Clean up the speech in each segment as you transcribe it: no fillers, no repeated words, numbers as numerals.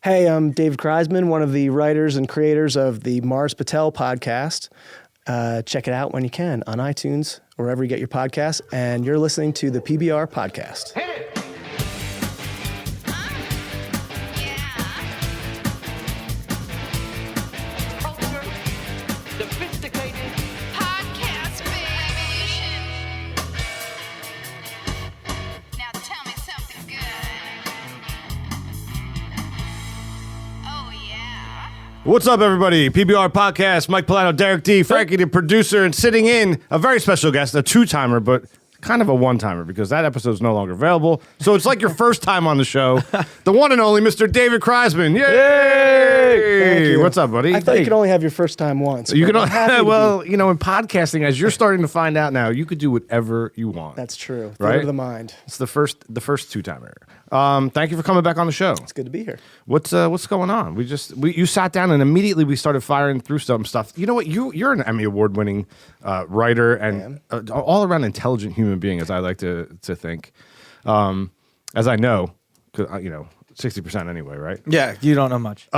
Hey, I'm David Kreizman, one of the writers and creators of the Patel podcast. Check it out when you can on iTunes, or wherever you get your podcasts. And you're listening to the PBR podcast. Hit it! Sophisticated Podcast, baby. Now tell me something good. Oh, yeah. What's up, everybody? PBR Podcast, Mike Pilano, Derek D, Frankie, the producer, and sitting in a very special guest, a two-timer, but kind of a one-timer because that episode is no longer available. So it's like your first time on the show. The one and only Mr. David Kreizman. Yay! Thank you. What's up, buddy? I thought you could only have your first time once. You but can I'm happy to well, be- you know, in podcasting, as you're starting to find out now, you could do whatever you want. That's true. Right? Theater of the mind. It's the first two-timer. Thank you for coming back on the show. It's good to be here. What's going on? You sat down and immediately we started firing through some stuff. You know what? You're an Emmy-Award winning writer and all around intelligent human being, as I like to think, as I know, 'cause, 60% anyway, right? Yeah, you don't know much.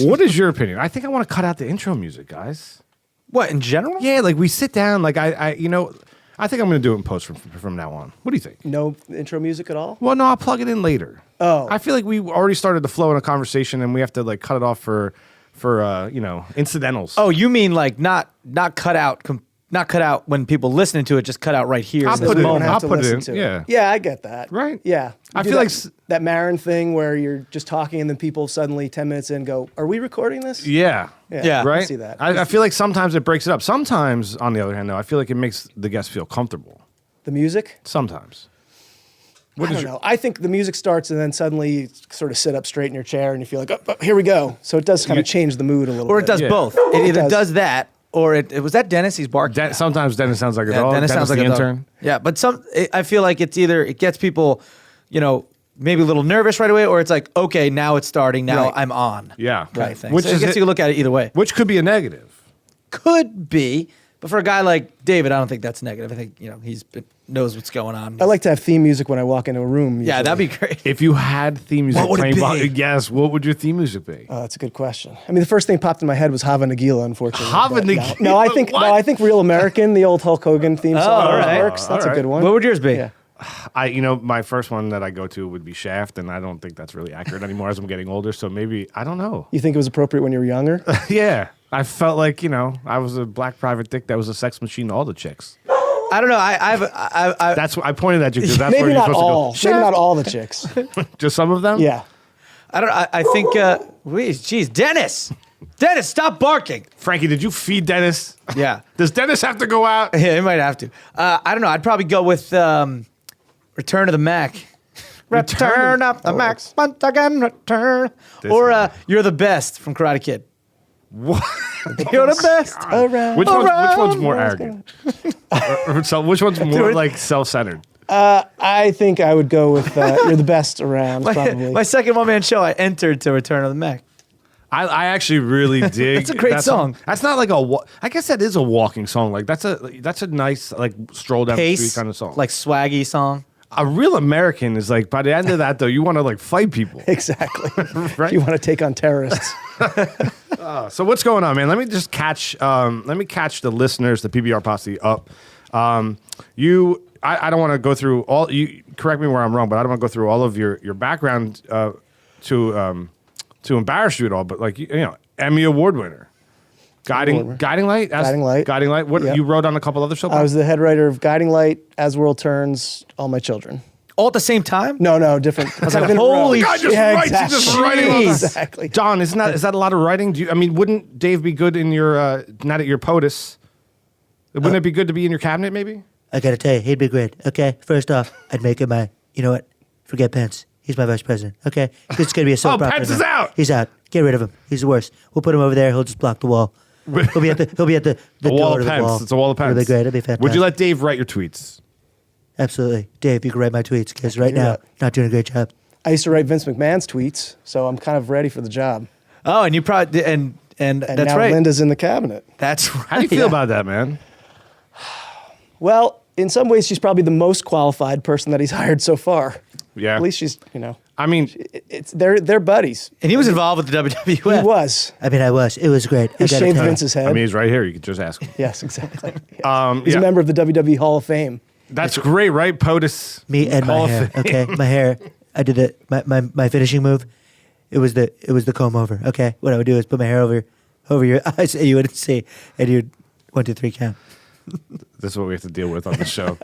What is your opinion? I think I want to cut out the intro music, guys. What, in general? Yeah, like we sit down, like I think I'm going to do it in post from now on. What do you think? No intro music at all? Well, no, I'll plug it in later. Oh. I feel like we already started to flow in a conversation, and we have to like cut it off for incidentals. Oh, you mean like not cut out when people listening to it, just cut out right here. I'll in this put it in. moment. Have I'll to put it listen in, to yeah. Yeah, I get that. Right? Yeah. I Do feel that, like that Marin thing where you're just talking and then people suddenly 10 minutes in go, are we recording this? Yeah. Yeah. I Right? see that. I feel like sometimes it breaks it up. Sometimes, on the other hand, though, I feel like it makes the guest feel comfortable. The music? Sometimes. I don't know. I think the music starts and then suddenly you sort of sit up straight in your chair and you feel like, oh, here we go. So it does kind of change the mood a little bit. Or it does Yeah. both. It either does. does that, or it was that Dennis. He's barking. Sometimes Dennis sounds like a dog. Dennis sounds like the a dog. intern. Yeah, but I feel like it's either it gets people, maybe a little nervous right away, or it's like, okay, now it's starting. Now Right. I'm on. Yeah. Kind of thing. Which So I is guess you can look at it either way. Which could be a negative. Could be, but for a guy like David, I don't think that's negative. I think knows what's going on. I like to have theme music when I walk into a room. Yeah, usually. that'd be great. If you had theme music What would it playing, be? yes, what would your theme music be? That's a good question. I mean, the first thing popped in my head was Hava Nagila, unfortunately. Hava but Nagila? No, I think What? I think Real American, the old Hulk Hogan theme song, all right. works. That's All a good right. one. What would yours be? Yeah. My first one that I go to would be Shaft, and I don't think that's really accurate anymore as I'm getting older. So maybe, I don't know. You think it was appropriate when you were younger? Yeah. I felt like, I was a black private dick that was a sex machine to all the chicks. I don't know. I That's what I pointed at you because that's Maybe where you're not supposed all. to go. Maybe not all the chicks. Just some of them? Yeah. I don't. I think. Jeez, Dennis, stop barking. Frankie, did you feed Dennis? Yeah. Does Dennis have to go out? Yeah, he might have to. I don't know. I'd probably go with Return of the Mac. Return of the Mac. Once again, return. This Or guy. You're the Best from Karate Kid. What? You're the best. Around. Which one's more Around. arrogant? So which one's more like self-centered? I think I would go with You're the Best Around, probably. My second one-man show, I entered to Return of the Mac. I actually really dig. It's a great song. That's not like I guess that is a walking song. Like that's a nice like stroll down the Pace, street kind of song. like swaggy song. A real American is like by the end of that though, you want to like fight people. Exactly. Right? You want to take on terrorists. So what's going on, man? Let me just catch the listeners, the PBR posse up. I don't want to go through all. You correct me where I'm wrong, but I don't want to go through all of your background to embarrass you at all. But like Emmy-Award winner, Guiding Light, Guiding Light. What Yep. you wrote on a couple other soap I was operas? the head writer of Guiding Light, As the World Turns, All My Children. All at the same time? No, different. I was like, holy God, just yeah, writes, exactly. he's just writing all that. Exactly. John, is that a lot of writing? Wouldn't Dave be good in your not at your POTUS? Wouldn't it be good to be in your cabinet, maybe? I gotta tell you, he'd be great. Okay, first off, I'd make him you know what? Forget Pence. He's my vice president. Okay, it's gonna be a soap opera. Pence is now. out! He's out. Get rid of him. He's the worst. We'll put him over there. He'll just block the wall. He'll be at the A wall door of of the Pence. wall. It's a wall of Pence. It'll be great. It'll be fantastic. Would you let Dave write your tweets? Absolutely, Dave. You can write my tweets because right now, not doing a great job. I used to write Vince McMahon's tweets, so I'm kind of ready for the job. Oh, and you probably and And that's now right. Linda's in the cabinet. That's right. How do you feel about that, man? Well, in some ways, she's probably the most qualified person that he's hired so far. Yeah. At least she's, I mean, They're buddies. And he was involved with the WWF. He was. I mean, I was. It was great. He I gotta shaved tell you. Vince's head. I mean, he's right here. You could just ask him. Yes, exactly. Yes. He's yeah. a member of the WWE Hall of Fame. That's great, right? POTUS. Me and Hall my of hair. Fame. Okay, my hair. I did it. My finishing move. It was the comb over. Okay, what I would do is put my hair over your eyes, and you wouldn't see, and you'd 1, 2, 3 count. This is what we have to deal with on the show.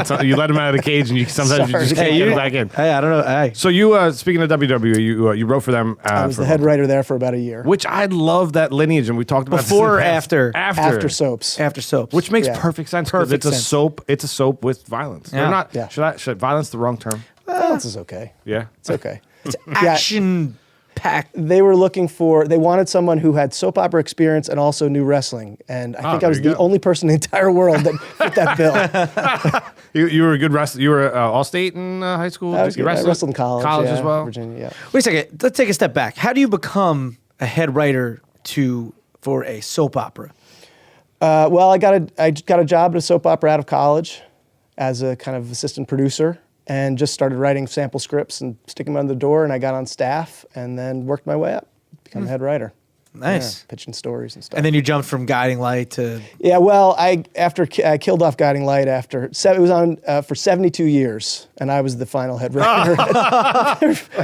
So you let him out of the cage, and you sometimes you just Sorry. can't get him back in. Hey, I don't know. Hey. So you, speaking of WWE, you wrote for them. I was for the a head while. writer there for about a year. Which I love that lineage, and we talked about Before or this in the past. after? After soaps. After soaps. Which makes Yeah. perfect sense because Perfect it's a sense. soap. It's a soap with violence. Yeah. They're not. Yeah. Should violence the wrong term? Violence is okay. Yeah. It's okay. it's action packed. They wanted someone who had soap opera experience and also knew wrestling. And I think I there was you the go. only person in the entire world that fit that bill. You were a good wrestler. You were all state in high school. I was You good. I wrestled? wrestled in college. College yeah, as well. Virginia, yeah. Wait a second. Let's take a step back. How do you become a head writer for a soap opera? Well, I got a job at a soap opera out of college as a kind of assistant producer and just started writing sample scripts and sticking them on the door. And I got on staff and then worked my way up, become a head writer. Nice. Yeah, pitching stories and stuff. And then you jumped from Guiding Light to Yeah, well, I killed off Guiding Light after it was on for 72 years, and I was the final head writer.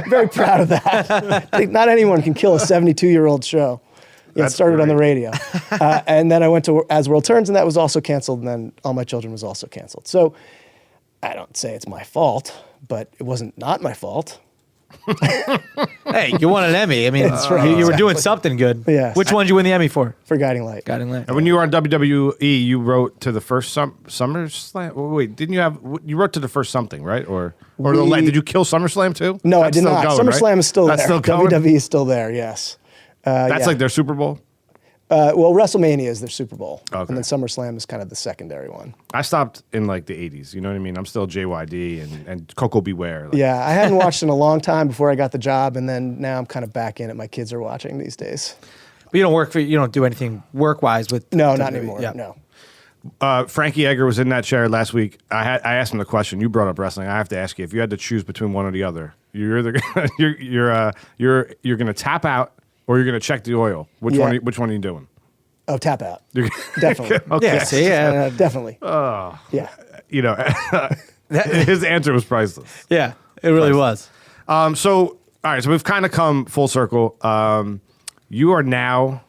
Very proud of that. I think not anyone can kill a 72-year-old show. Yeah, it That's started on the great. radio, and then I went to As World Turns, and that was also canceled. And then All My Children was also canceled. So I don't say it's my fault, but it wasn't not my fault. hey, you won an Emmy. I mean, That's right, you were doing exactly. something good. Yes. Which one did you win the Emmy for? For Guiding Light. Guiding Light. And when you were on WWE, you wrote to the first SummerSlam. Wait, didn't you have? You wrote to the first something, right? Or did you kill SummerSlam too? No, I That's did still not. going, right? SummerSlam is still That's there. still going? WWE is still there. Yes. That's yeah. like their Super Bowl. Well, WrestleMania is their Super Bowl, Okay. and then SummerSlam is kind of the secondary one. I stopped in like the 80s. You know what I mean? I'm still JYD and Coco Beware. Like, Yeah, I hadn't watched in a long time before I got the job, and then now I'm kind of back in it. My kids are watching these days. But you don't do anything work wise with No, WWE. not anymore. Yeah. No. Frankie Edgar was in that chair last week. I asked him the question. You brought up wrestling. I have to ask you if you had to choose between one or the other. You're either you're going to tap out or you're going to check the oil. Which Yeah. one are you doing? Oh, tap out. Definitely. Okay. Yeah, see, Definitely. Yeah. You know, his answer was priceless. yeah, it really was. So, all right. So we've kind of come full circle. You are now,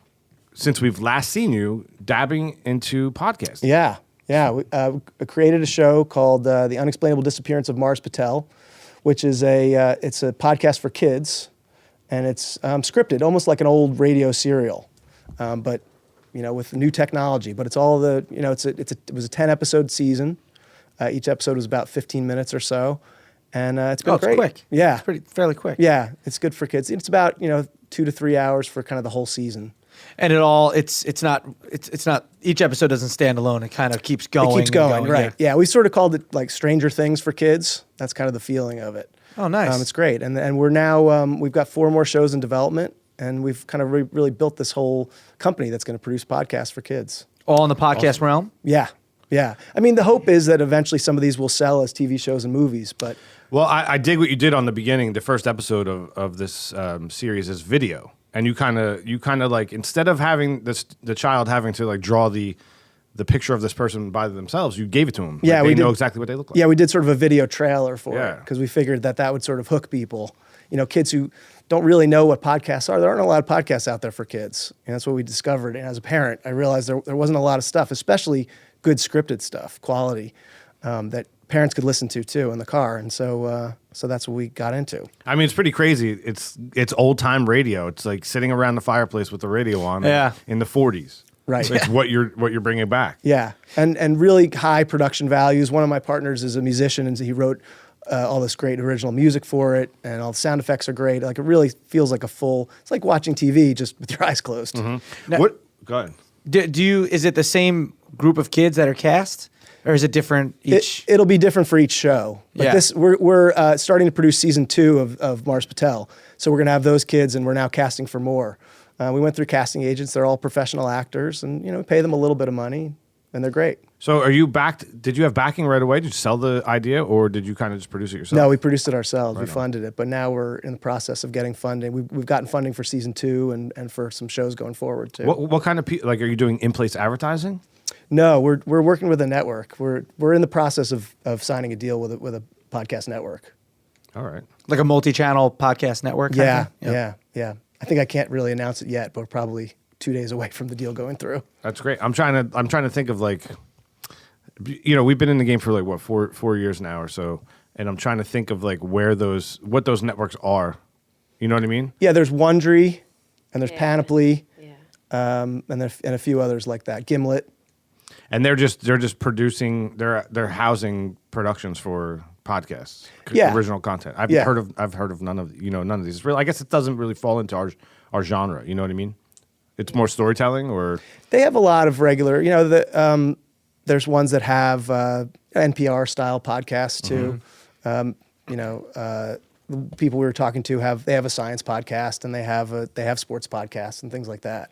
since we've last seen you, dabbing into podcasting. Yeah. Yeah. We created a show called The Unexplainable Disappearance of Mars Patel, which is it's a podcast for kids, and it's scripted, almost like an old radio serial, but with new technology. But it's all it was a 10-episode season. Each episode was about 15 minutes or so, and it's been It's great. quick. Yeah. It's fairly quick. Yeah, it's good for kids. It's about 2 to 3 hours for kind of the whole season. And it's not each episode doesn't stand alone. It kind of keeps going. It keeps and going, right? Yeah. Yeah, we sort of called it like Stranger Things for kids. That's kind of the feeling of it. Oh, nice. It's great, and we're now we've got 4 more shows in development, and we've kind of really built this whole company that's going to produce podcasts for kids. All in the podcast realm. Yeah, yeah. I mean, the hope is that eventually some of these will sell as TV shows and movies, but Well, I dig what you did on the beginning. The first episode of this series is video, and you kind of like, instead of having the child having to like draw the picture of this person by themselves, you gave it to them. Yeah, Like, we they know did. exactly what they look like. yeah, we did sort of a video trailer for Yeah. it because we figured that would sort of hook people. Kids who don't really know what podcasts are. There aren't a lot of podcasts out there for kids, and that's what we discovered. And as a parent, I realized there wasn't a lot of stuff, especially good scripted stuff, quality, that parents could listen to too in the car. And so that's what we got into. I mean, it's pretty crazy. It's old time radio. It's like sitting around the fireplace with the radio on. Yeah. In the 40s. Right. It's what you're bringing back. Yeah, and really high production values. One of my partners is a musician, and he wrote all this great original music for it, and all the sound effects are great. Like, it really feels like it's like watching TV just with your eyes closed. Now- What? Go ahead. Is it the same group of kids that are cast, or is it different each? It'll be different for each show. But Yeah. we're starting to produce season 2 of Mars Patel, so we're gonna have those kids, and we're now casting for more. We went through casting agents; they're all professional actors, and we pay them a little bit of money. and they're great. So are you backed? Did you have backing right away? Did you sell the idea, or did you kind of just produce it yourself? No, we produced it ourselves. We funded it, but now we're in the process of getting funding. We've gotten funding for season 2 and for some shows going forward too. What kind of like are you doing in place advertising? No, we're working with a network. We're in the process of signing a deal with a podcast network. All right. Like a multi-channel podcast network? kind Yeah, of thing? yeah. I think I can't really announce it yet, but we're probably 2 days away from the deal going through. That's great. I'm trying to think of like, we've been in the game for like what 4 years now or so, and I'm trying to think of like what those networks are. You know what I mean? Yeah, there's Wondery, and there's Yeah. Panoply, Yeah. and a few others like that. Gimlet. And they're just producing. They're housing productions for podcasts. Yeah. Original content. I've Yeah. heard of none of these. It's really, I guess it doesn't really fall into our genre. You know what I mean? It's more storytelling, or They have a lot of regular, there's ones that have NPR style podcasts too. The people we were talking to have a science podcast, and they have sports podcasts and things like that.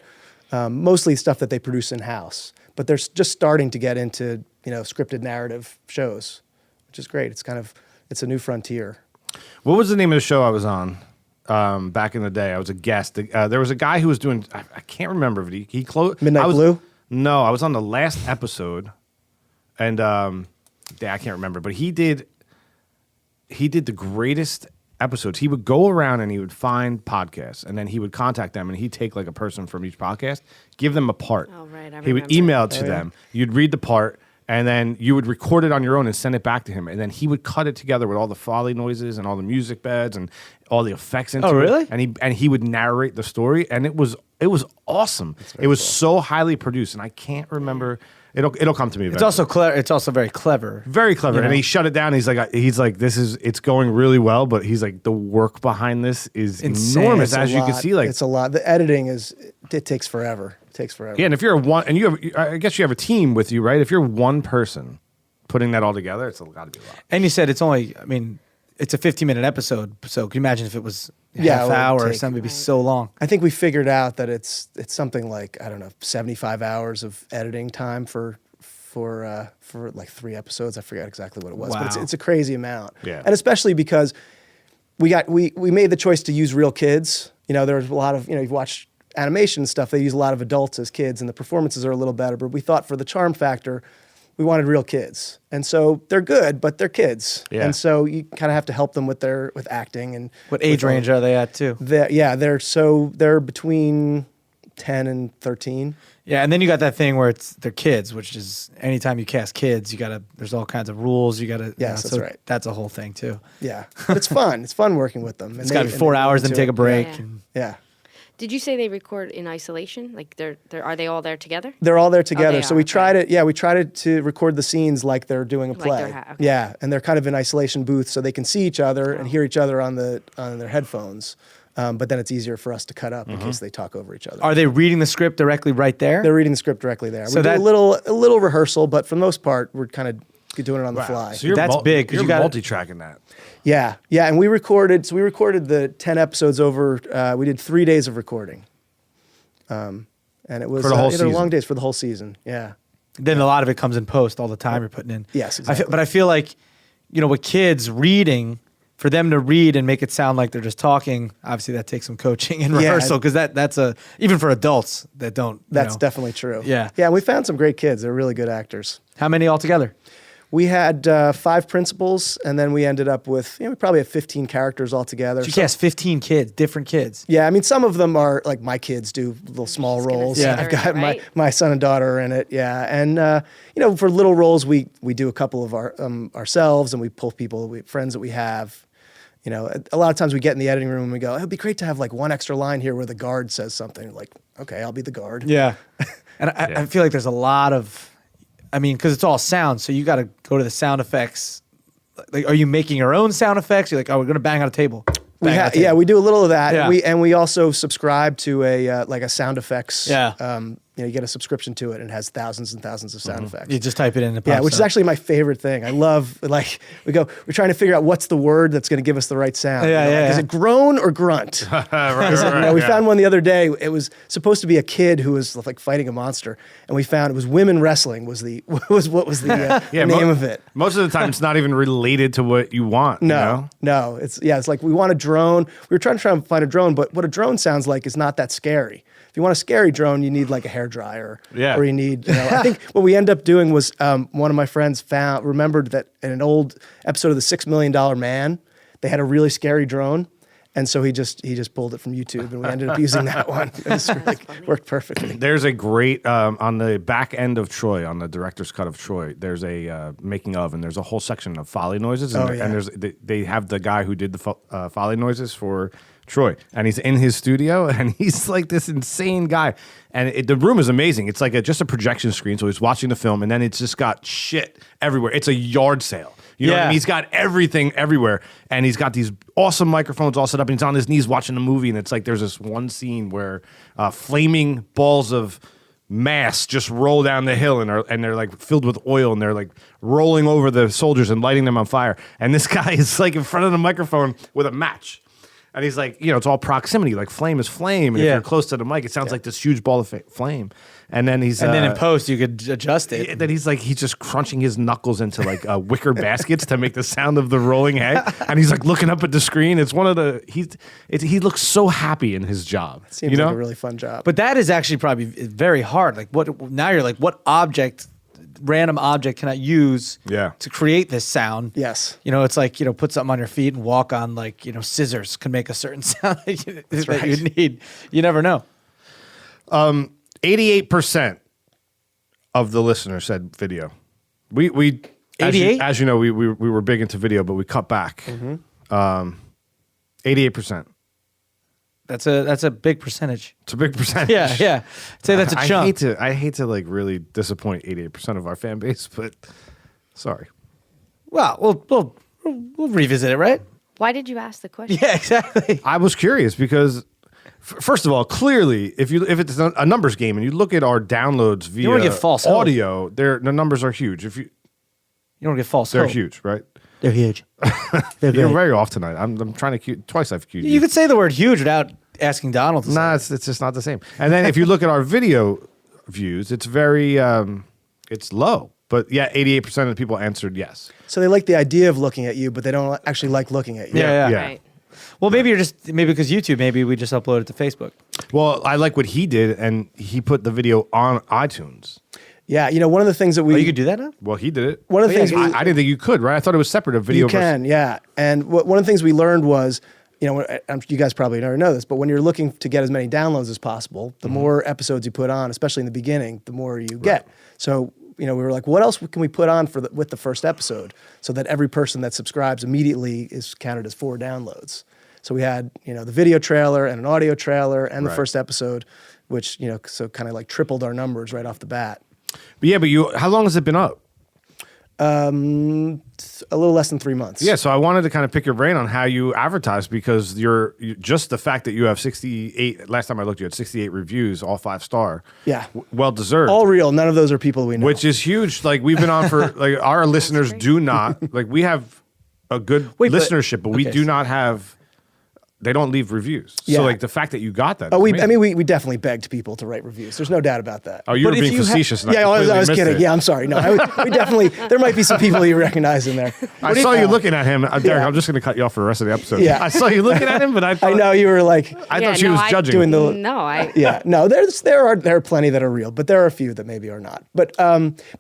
Mostly stuff that they produce in house, but they're just starting to get into scripted narrative shows, which is great. It's a new frontier. what was the name of the show I was on? Back in the day, I was a guest. There was a guy who was doing. I can't remember, but he closed. Midnight Blue? No, I was on the last episode, and I can't remember. But he did the greatest episodes. He would go around and he would find podcasts, and then he would contact them, and he'd take like a person from each podcast, give them a part. Oh, right, I He would remember. email it to them. You'd read the part. And then you would record it on your own and send it back to him. And then he would cut it together with all the Foley noises and all the music beds and all the effects into it. Oh, really? And he would narrate the story, and it was awesome. It was so highly produced, and I can't remember. It'll come to me. It's eventually. also clever. It's also very clever. Very clever. You know? And he shut it down. He's like, it's going really well, but he's like, the work behind this is Insane. enormous, It's a as you can lot. see. Like, It's a lot. The editing it takes forever. It takes forever. yeah. And if you're I guess you have a team with you, right? If you're one person putting that all together, it's got to be a lot. And you said it's only. I mean, it's a 15-minute episode. So can you imagine if it was Yeah, half it would hour or take- something? It'd be so long. I think we figured out that it's something like 75 hours of editing time for like 3 episodes. I forget exactly what it was, but Wow. it's a crazy amount. Yeah. And especially because we made the choice to use real kids. There's a lot of you've watched animation and stuff. They use a lot of adults as kids, and the performances are a little better. But we thought for the charm factor, we wanted real kids, and so they're good, but they're kids, Yeah. and so you kind of have to help them with acting and What age range are they at too? they're between 10 and 13. Yeah, and then you got that thing where they're kids, which is anytime you cast kids, there's all kinds of rules. You gotta. Yes, that's right. That's a whole thing too. Yeah, but it's fun. It's fun working with them. It's got to be 4 hours, then take a break. Yeah. And Yeah, Did you say they record in isolation? Like are they all there together? they're all there together. they So are, we okay. tried to record the scenes like they're doing a Like play. they're okay. Yeah, and they're kind of in isolation booths, so they can see each other and hear each other on their headphones. But then it's easier for us to cut up in case they talk over each other. are they reading the script directly right there? They're reading the script directly there. So We do that- a little rehearsal, but for the most part, we're kind of doing it on the fly. So you're That's big, 'cause You're you gotta- multi-tracking that. Yeah, and we recorded the 10 episodes over. We did 3 days of recording, and it was For the whole they're long season. days for the whole season. Yeah, Then a lot of it comes in post all the time you're putting in. Yes, But I feel like, with kids reading, for them to read and make it sound like they're just talking, obviously that takes some coaching and Yeah. rehearsal because that's even for adults that don't. that's definitely true. Yeah. And we found some great kids. They're really good actors. How many altogether? We had 5 principals, and then we ended up with we probably have 15 characters altogether. You So- cast 15 kids, different kids. Yeah, I mean, some of them are like my kids do little small just gonna roles. say Yeah. I've they're got in it, right? my son and daughter are in it. Yeah, and for little roles, we do a couple of ourselves, and we pull friends that we have. A lot of times we get in the editing room and we go, it'd be great to have like one extra line here where the guard says something. Like, okay, I'll be the guard. Yeah. And I feel like there's a lot of, because it's all sound, so you got to go to the sound effects. Like, are you making your own sound effects? You're like, we're going to bang on a table. Bang on a table. We do a little of that. Yeah. And we also subscribe to a sound effects you get a subscription to it and it has thousands and thousands of sound effects. You just type it in and it Yeah, pops which is up. actually my favorite thing. I love, like, we're trying to figure out what's the word that's going to give us the right sound. Yeah, yeah, Is yeah. it groan or grunt? Right, We found one the other day. It was supposed to be a kid who was like fighting a monster, and we found it was women wrestling was the name of it. Most of the time, it's not even related to what you want. No, you know? no. It's like we want a drone. We were trying to find a drone, but what a drone sounds like is not that scary. If you want a scary drone, you need like a hairdryer. Yeah. Or you need, I think what we ended up doing was one of my friends remembered that in an old episode of The $6 Million Man, they had a really scary drone. And so he just pulled it from YouTube, and we ended up using that one. It was really, worked perfectly. There's a great on the back end of Troy, on the director's cut of Troy. There's a making of, and there's a whole section of Foley noises, and, and there's they have the guy who did the Foley noises for Troy, and he's in his studio, and he's like this insane guy, and the room is amazing. It's like just a projection screen, so he's watching the film, and then it's just got shit everywhere. It's a yard sale. You know what I mean? He's got everything everywhere, and he's got these awesome microphones all set up, and he's on his knees watching a movie, and it's like there's this one scene where flaming balls of mass just roll down the hill, and they're like filled with oil, and they're like rolling over the soldiers and lighting them on fire. And this guy is like in front of the microphone with a match. And he's like, it's all proximity, like flame is flame. And if you're close to the mic, it sounds like this huge ball of flame. And then he's... And then in post, you could adjust it. Then he's just crunching his knuckles into like wicker baskets to make the sound of the rolling hay. And he's like looking up at the screen. It's one of the... He looks so happy in his job. Seems like a really fun job. But that is actually probably very hard. Like now you're like, what random object can I use to create this sound? Yes. It's like, put something on your feet and walk on like, scissors can make a certain sound that you need. You never know. 88% of the listeners said video. We 88? As you know, we were big into video, but we cut back. 88%. That's a big percentage. It's a big percentage. Yeah. I'd say that's a chunk. I hate to like really disappoint 88% of our fan base, but sorry. Well, we'll revisit it, right? Why did you ask the question? Yeah, exactly. I was curious because, first of all, clearly, if it's a numbers game and you look at our downloads via don't wanna get false hope. audio, the numbers are huge. If you don't get false they're hope. huge, right? They're huge. They're You're great. very off tonight. I'm trying to cue twice. I've cued You could say the word huge without asking Donald to Nah, say it. it's just not the same. And then if you look at our video views, it's very it's low. But yeah, 88% of the people answered yes. So they like the idea of looking at you, but they don't actually like looking at you. Yeah. Right. Well, maybe because YouTube, maybe we just upload it to Facebook. Well, I like what he did, and he put the video on iTunes. Yeah, one of the things that we... Oh, you could do that now? Well, he did it. One of the things I didn't think you could, right? I thought it was separate, a video. You can, yeah. And one of the things we learned was, you guys probably already know this, but when you're looking to get as many downloads as possible, the more episodes you put on, especially in the beginning, the more you get. So, we were like, what else can we put on with the first episode so that every person that subscribes immediately is counted as 4 downloads? So we had, the video trailer and an audio trailer and the first episode, which, so kind of like tripled our numbers right off the bat. But how long has it been up? A little less than 3 months. Yeah, so I wanted to kind of pick your brain on how you advertise because you're just the fact that you have 68. Last time I looked, you had 68 reviews, all 5-star. Yeah, well deserved. All real. None of those are people we know. Which is huge. Like we've been on for like our listeners do not like we have a good listenership, but we do not have. They don't leave reviews. Yeah. So like the fact that you got that. Oh, we definitely begged people to write reviews. There's no doubt about that. Oh, you were being facetious. And Yeah, I was kidding. It. Yeah, I'm sorry. No, we definitely. There might be some people you recognize in there. I saw you looking at him, Derek. I'm just going to cut you off for the rest of the episode. Yeah. I saw you looking at him, but I thought, I know you were like. I thought she was judging. Doing the. Yeah, no. There are plenty that are real, but there are a few that maybe are not. But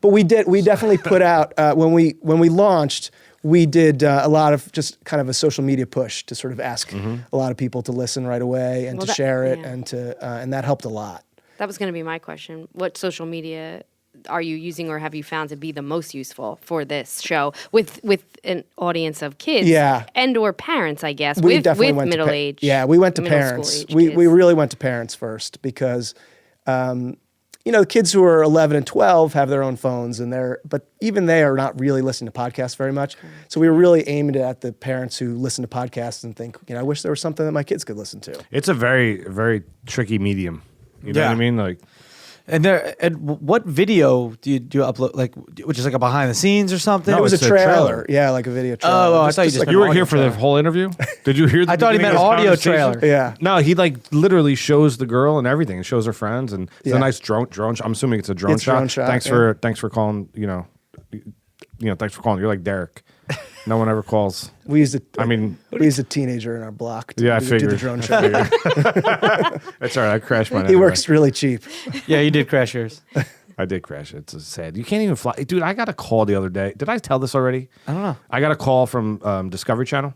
we definitely put out when we launched. We did a lot of just kind of a social media push to sort of ask a lot of people to listen right away and to share it, and that helped a lot. That was going to be my question. What social media are you using or have you found to be the most useful for this show with an audience of kids and or parents, I guess, We with definitely went middle to age. Yeah, we went to middle parents. school age We kids. really went to parents first because the kids who are 11 and 12 have their own phones, but even they are not really listening to podcasts very much. So we were really aiming at the parents who listen to podcasts and think, I wish there was something that my kids could listen to. It's a very, very tricky medium. You know what I mean? Like, And what video do you upload? Like, which is like a behind the scenes or something? It was a it's a trailer. trailer. Yeah, like a video trailer. Oh, I thought you just like meant You were an here audio for the trailer. whole interview? Did you hear the I thought he beginning meant of this audio conversation? trailer. Yeah. No, he like literally shows the girl and everything. And shows her friends, and it's Yeah. a nice drone. I'm assuming it's a drone It's shot. drone shot, Thanks yeah. for calling. Thanks for calling. You're like Derek. No one ever calls. We used I we used a teenager in our block to Yeah, I do figured. the drone shot. That's all right. I crashed mine. He anyway. works really cheap. Yeah, you did crash yours. I did crash it. It's sad. You can't even fly, dude. I got a call the other day. Did I tell this already? I don't know. I got a call from Discovery Channel.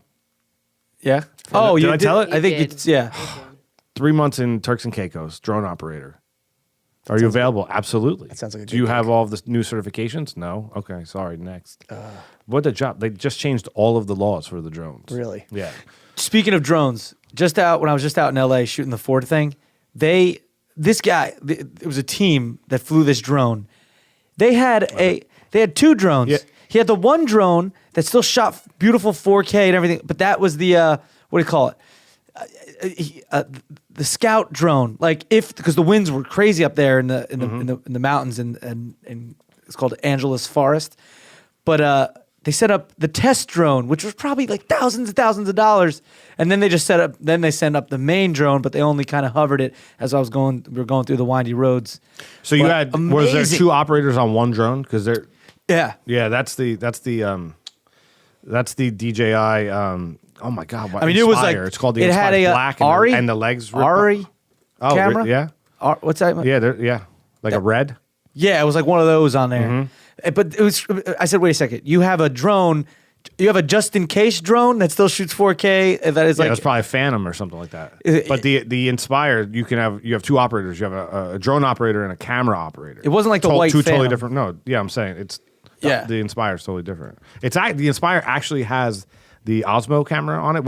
Yeah. Did I tell it? I think You it's did. yeah. 3 months in Turks and Caicos, drone operator. Are you available? Absolutely. That sounds like a Do you good have all of the new certifications? No. Okay. Sorry. Next. What a job! They just changed all of the laws for the drones. Really? Yeah. Speaking of drones, when I was just out in LA shooting the Ford thing, it was a team that flew this drone. They had two drones. Yeah. He had the one drone that still shot beautiful 4K and everything, but that was the what do you call it? The scout drone. Like because the winds were crazy up there in the mountains and it's called Angeles Forest, but they set up the test drone, which was probably like thousands and thousands of dollars, and then they just sent up the main drone, but they only kind of hovered it as we were going through the windy roads. So you But had was there amazing. 2 operators on one drone? Because they're Yeah. that's the DJI. Oh my God! What, I mean, it was like Inspire. It's called the it had Inspire a Black Ari and the legs. rip up. Ari Oh, camera. yeah, What's that? yeah, like a red. Yeah, it was like one of those on there. But it was. I said, wait a second. You have a drone. You have a just in case drone that still shoots 4K. That is Yeah, like it's probably a Phantom or something like that. It- But the Inspire, you have 2 operators. You have a drone operator and a camera operator. It wasn't like the Two white totally Phantom. different. No, yeah, I'm saying it's Yeah. The Inspire is totally different. The Inspire actually has the Osmo camera on it.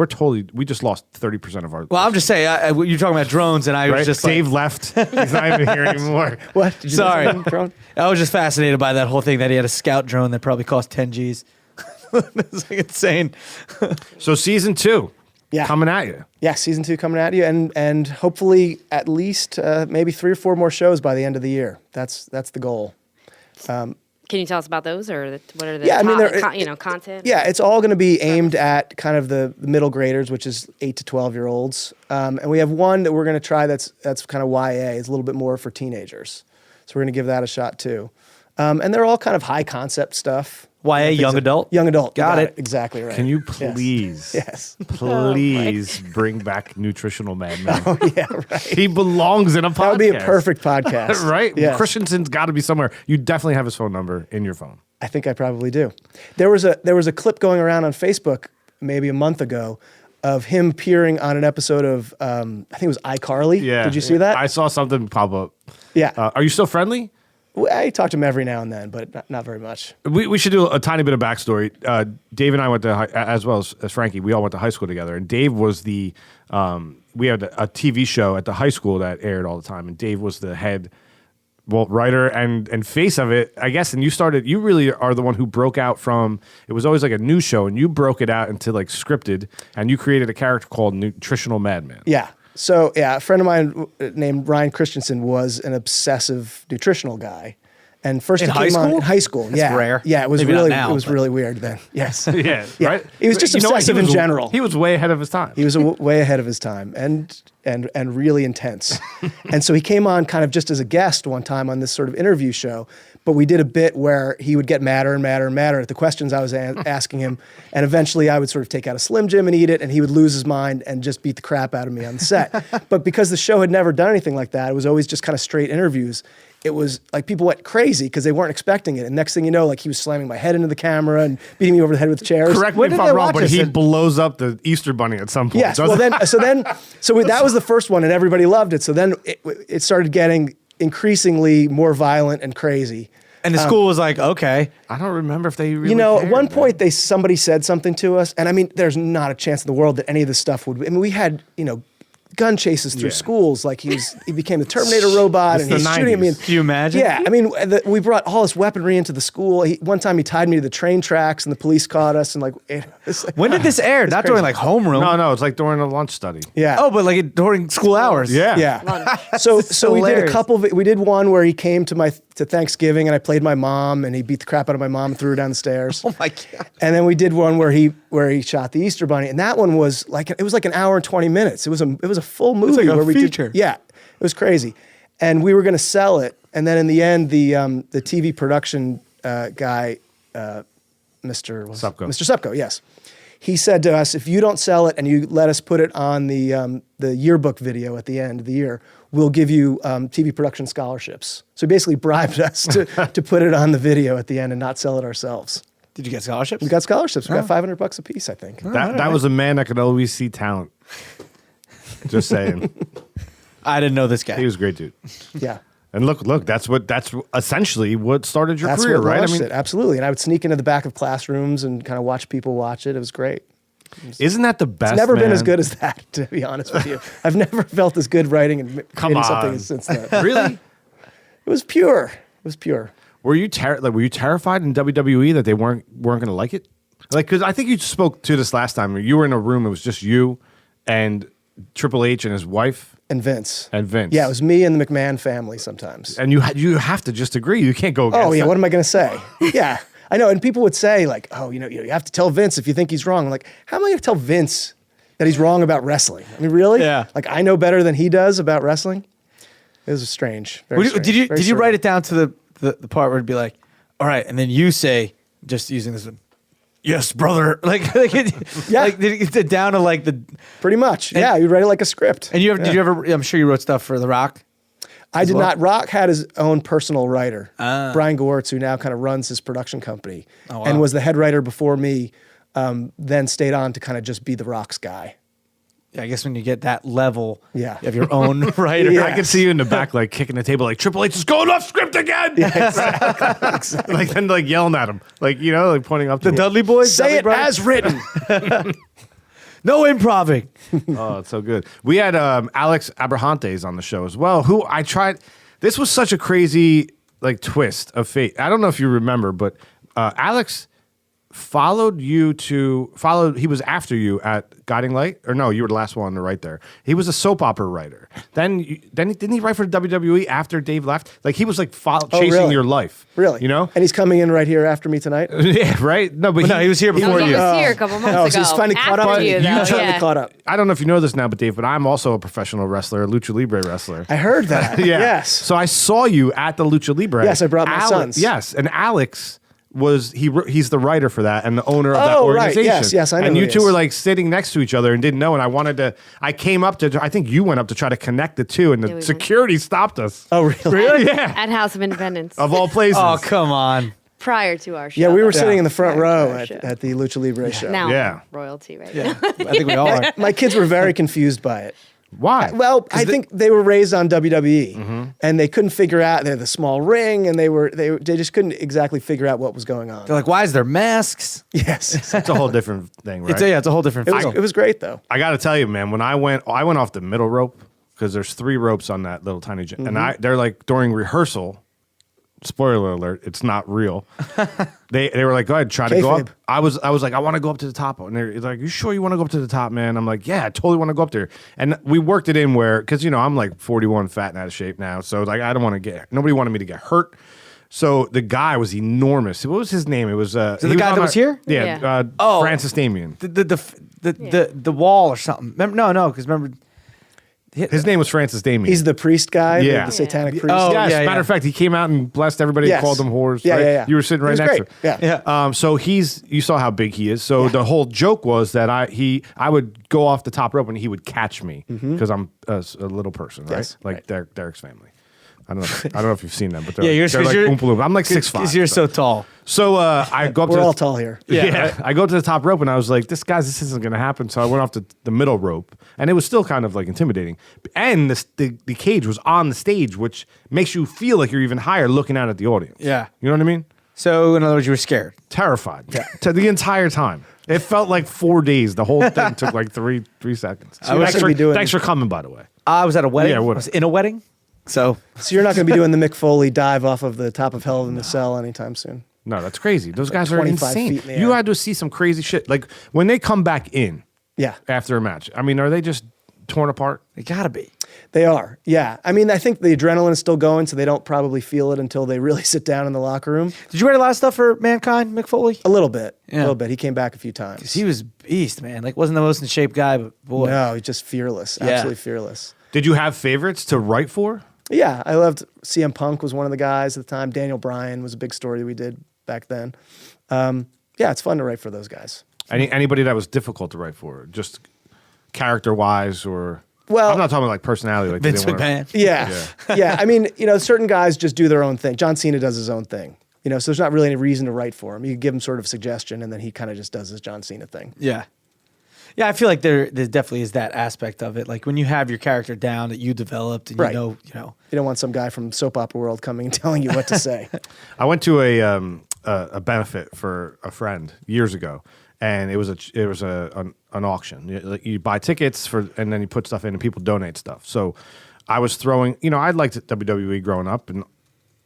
We just lost 30% of our. Well, I'm just saying. You're talking about drones, and I right? was just Dave like, left. He's not even here anymore. What? Did you sorry. mention drone? I was just fascinated by that whole thing that he had a scout drone that probably cost 10 G's. It's like insane. So season 2, Yeah. coming at you. Yeah, season 2 coming at you, and hopefully at least maybe 3 or 4 more shows by the end of the year. That's the goal. Can you tell us about those, or what are the Yeah, I mean, content? Yeah, it's all going to be aimed at kind of the middle graders, which is 8 to 12-year-olds. And we have one that we're going to try that's kind of YA. It's a little bit more for teenagers. So we're going to give that a shot too. And they're all kind of high concept stuff. YA, young adult? Young adult. You Got it. Exactly right. Can you Yes. please, Yes. please bring back Nutritional Madman? Yeah, right. He belongs in a podcast. That would be a perfect podcast. right? Yes. Christensen's got to be somewhere. You definitely have his phone number in your phone. I think I probably do. There was a clip going around on Facebook maybe a month ago of him appearing on an episode of I think it was iCarly. Yeah. Did you see that? I saw something pop up. Yeah. Are you still friendly? I talk to him every now and then, but not very much. We should do a tiny bit of backstory. Dave and I went to as well as Frankie. We all went to high school together, and Dave was we had a TV show at the high school that aired all the time, and Dave was the head writer and face of it, I guess. And you really are the one who broke out from. It was always like a news show, and you broke it out into like scripted, and you created a character called Nutritional Madman. Yeah. So, yeah, a friend of mine named Ryan Christensen was an obsessive nutritional guy. And first In he high came on school? in high school. That's yeah. rare. Yeah, it was Maybe not really now, it was but- really weird then. Yes. Yeah, Yeah. right. He was just You know what? obsessive in general. He was way ahead of his time. He was way ahead of his time and really intense. And so he came on kind of just as a guest one time on this sort of interview show, but we did a bit where he would get madder and madder and madder at the questions I was asking him, and eventually I would sort of take out a Slim Jim and eat it, and he would lose his mind and just beat the crap out of me on set. But because the show had never done anything like that, it was always just kind of straight interviews. It was like people went crazy because they weren't expecting it. And next thing you know, like he was slamming my head into the camera and beating me over the head with chairs. Correct me When if did I'm they wrong, watch but this? he blows up the Easter Bunny at some point. Yes. doesn't Well, he? that was the first one, and everybody loved it. So then it started getting increasingly more violent and crazy. And the school was like, okay. I don't remember if they really. You know, cared, at one man. point somebody said something to us, and I mean, there's not a chance in the world that any of this stuff would. I mean, we had gun chases through Yeah. schools. Like he became the Terminator robot, It's and the he's shooting at me. 90s. And, Can you imagine? yeah, I mean, we brought all this weaponry into the school. One time he tied me to the train tracks, and the police caught us. And like, it's like When did this air? Not during like homeroom. No, it's like during a lunch study. yeah. Oh, but like during school hours. Yeah. Yeah. Lunch. So we did a hilarious. couple. We did one where he came to Thanksgiving, and I played my mom, and he beat the crap out of my mom and threw her down the stairs. Oh my god. And then we did one where he shot the Easter Bunny, and that one was like an hour and 20 minutes. It was a full movie like a where we feature. did. Yeah, it was crazy, and we were going to sell it, and then in the end, the TV production guy, Mr. Supko, yes, he said to us, if you don't sell it and you let us put it on the yearbook video at the end of the year, we'll give you TV production scholarships. So he basically bribed us to put it on the video at the end and not sell it ourselves. Did you get scholarships? We got scholarships. We got $500 a piece, I think. That was a man that could always see talent. Just saying. I didn't know this guy. He was a great dude. Yeah. And look, that's essentially what started your That's career, what right? launched it. Absolutely. And I would sneak into the back of classrooms and kind of watch people watch it. It was great. Isn't that the best? It's never been as man? good as that, to be honest with you. I've never felt as good writing and creating something on. since then. Really? It was pure. It was pure. Were you terrified in WWE that they weren't going to like it? Like, because I think you spoke to this last time. You were in a room. It was just you and Triple H and his wife And Vince. and Vince. Yeah, it was me and the McMahon family sometimes. And you have to just agree. You can't go against. Oh, yeah, that. what am I going to say? Yeah, I know. And people would say, like, oh, you have to tell Vince if you think he's wrong. I'm like, how am I going to tell Vince that he's wrong about wrestling? I mean, really? Yeah. Like, I know better than he does about wrestling? It was strange. Very strange. Did you write it down to the part where it'd be like, all right, and then you say, just using this one, yes, brother. Yeah. Like did it get down to like the. Pretty much. Yeah, you write it like a script. And did you ever? I'm sure you wrote stuff for The Rock. I did well? not. Rock had his own personal writer, Brian Goertz, who now kind of runs his production company and was the head writer before me, then stayed on to kind of just be the Rock's guy. Yeah, I guess when you get that level, Yeah. you have your own writer. Yeah. I could see you in the back, like kicking the table, like Triple H is going off script again. Exactly. Like then, like yelling at him, like like pointing up to The him. Dudley Boys. Say Dudley it Brothers? as written. No improving. Oh, it's so good. We had Alex Abrahantes on the show as well, who I tried. This was such a crazy like twist of fate. I don't know if you remember, but Alex he was after you at Guiding Light, or no, you were the last one to write there. He was a soap opera writer. Then didn't he write for the WWE after Dave left? Like he was like chasing really? your life. Really? You know? And he's coming in right here after me tonight. Yeah, right? No, but No, he was here before He you. was here a couple months Oh, ago. so he's finally caught up. After you, though, totally yeah. caught up. I don't know if you know this now, but Dave, but I'm also a professional wrestler, a Lucha Libre wrestler. I heard that. Yeah. Yes. So I saw you at the Lucha Libre. Yes, I brought my sons. Yes, and Alex he's the writer for that and the owner of that Oh, right. organization. Yes, I know And who you he two is. were like sitting next to each other and didn't know. And I came up to. I think you went up to try to connect the two, and Yeah, the we went. security stopped us. Oh, really? Yeah, At House of Independence of all places. Oh, come on. prior to our show. Yeah, we were though. sitting in the front Prior to row our at, show. at the Lucha Libre show. Now Yeah. royalty, right? Yeah, I think we all are. My kids were very confused by it. Why? Well, I think they were raised on WWE, and they couldn't figure out they had the small ring, and they just couldn't exactly figure out what was going on. They're like, why is there masks? Yes, It's a whole different thing, right? It's a whole different feel. it was great though. I got to tell you, man, when I went off the middle rope because there's 3 ropes on that little tiny gym, and they're like during rehearsal. Spoiler alert! It's not real. They were like, "Go ahead, try to go Kayfabe. up." I was like, "I want to go up to the top," and they're like, "You sure you want to go up to the top, man?" I'm like, "Yeah, I totally want to go up there." And we worked it in where, because I'm like 41, fat and out of shape now, so like I don't want to nobody wanted me to get hurt. So the guy was enormous. What was his name? It was the guy that was here? Yeah, Yeah. Francis Damien. The wall or something. No, because remember. His name was Francis Damien. He's the priest guy, Yeah. the satanic priest. Oh, Yes, yeah, matter yeah. of fact, he came out and blessed everybody Yes. and called them whores. Yeah, right? yeah. You were sitting He right was next great. to him. Yeah. So you saw how big he is. So the whole joke was that I would go off the top rope and he would catch me because I'm a little person, right? Yes, Like right. Derek's family. I don't know if you've seen them, but they're, Yeah, you're they're like Oompa Loompa. I'm like 6'5". Because you're so tall. So I go up We're to all tall here. Yeah, I go to the top rope and I was like, this isn't going to happen. So I went off the middle rope and it was still kind of like intimidating. And the cage was on the stage, which makes you feel like you're even higher looking out at the audience. Yeah. You know what I mean? So, in other words, you were scared. Terrified. To the entire time. It felt like 4 days. The whole thing took like three seconds. So Thanks for coming, by the way. I was at a wedding. Yeah, I what- was in a wedding. So you're not going to be doing the Mick Foley dive off of the top of Hell in the Cell anytime soon. No, that's crazy. Those guys are 25 insane. feet in the You air. had to see some crazy shit. Like when they come back in Yeah, after a match. I mean, are they just torn apart? they gotta be. they are. Yeah, I mean, I think the adrenaline is still going, so they don't probably feel it until they really sit down in the locker room. Did you write a lot of stuff for Mankind, Mick Foley? A little bit. Yeah. A little bit. He came back a few times. 'Cause he was beast, man. Like wasn't the most in shape guy, but boy. No, he's just fearless. Yeah. Absolutely fearless. Did you have favorites to write for? Yeah, I loved CM Punk was one of the guys at the time. Daniel Bryan was a big story that we did back then. Yeah, it's fun to write for those guys. Anybody that was difficult to write for, just character wise, or Well- I'm not talking about like personality. Like Vince they wanna- McMahon. Yeah. Yeah. I mean, certain guys just do their own thing. John Cena does his own thing. So there's not really any reason to write for him. You give him sort of suggestion, and then he kind of just does his John Cena thing. Yeah. Yeah, I feel like there definitely is that aspect of it. Like when you have your character down that you developed and Right. you know. You don't want some guy from soap opera world coming and telling you what to say. I went to a benefit for a friend years ago, and it was an auction. You buy tickets and then you put stuff in, and people donate stuff. So I was throwing. I liked WWE growing up, and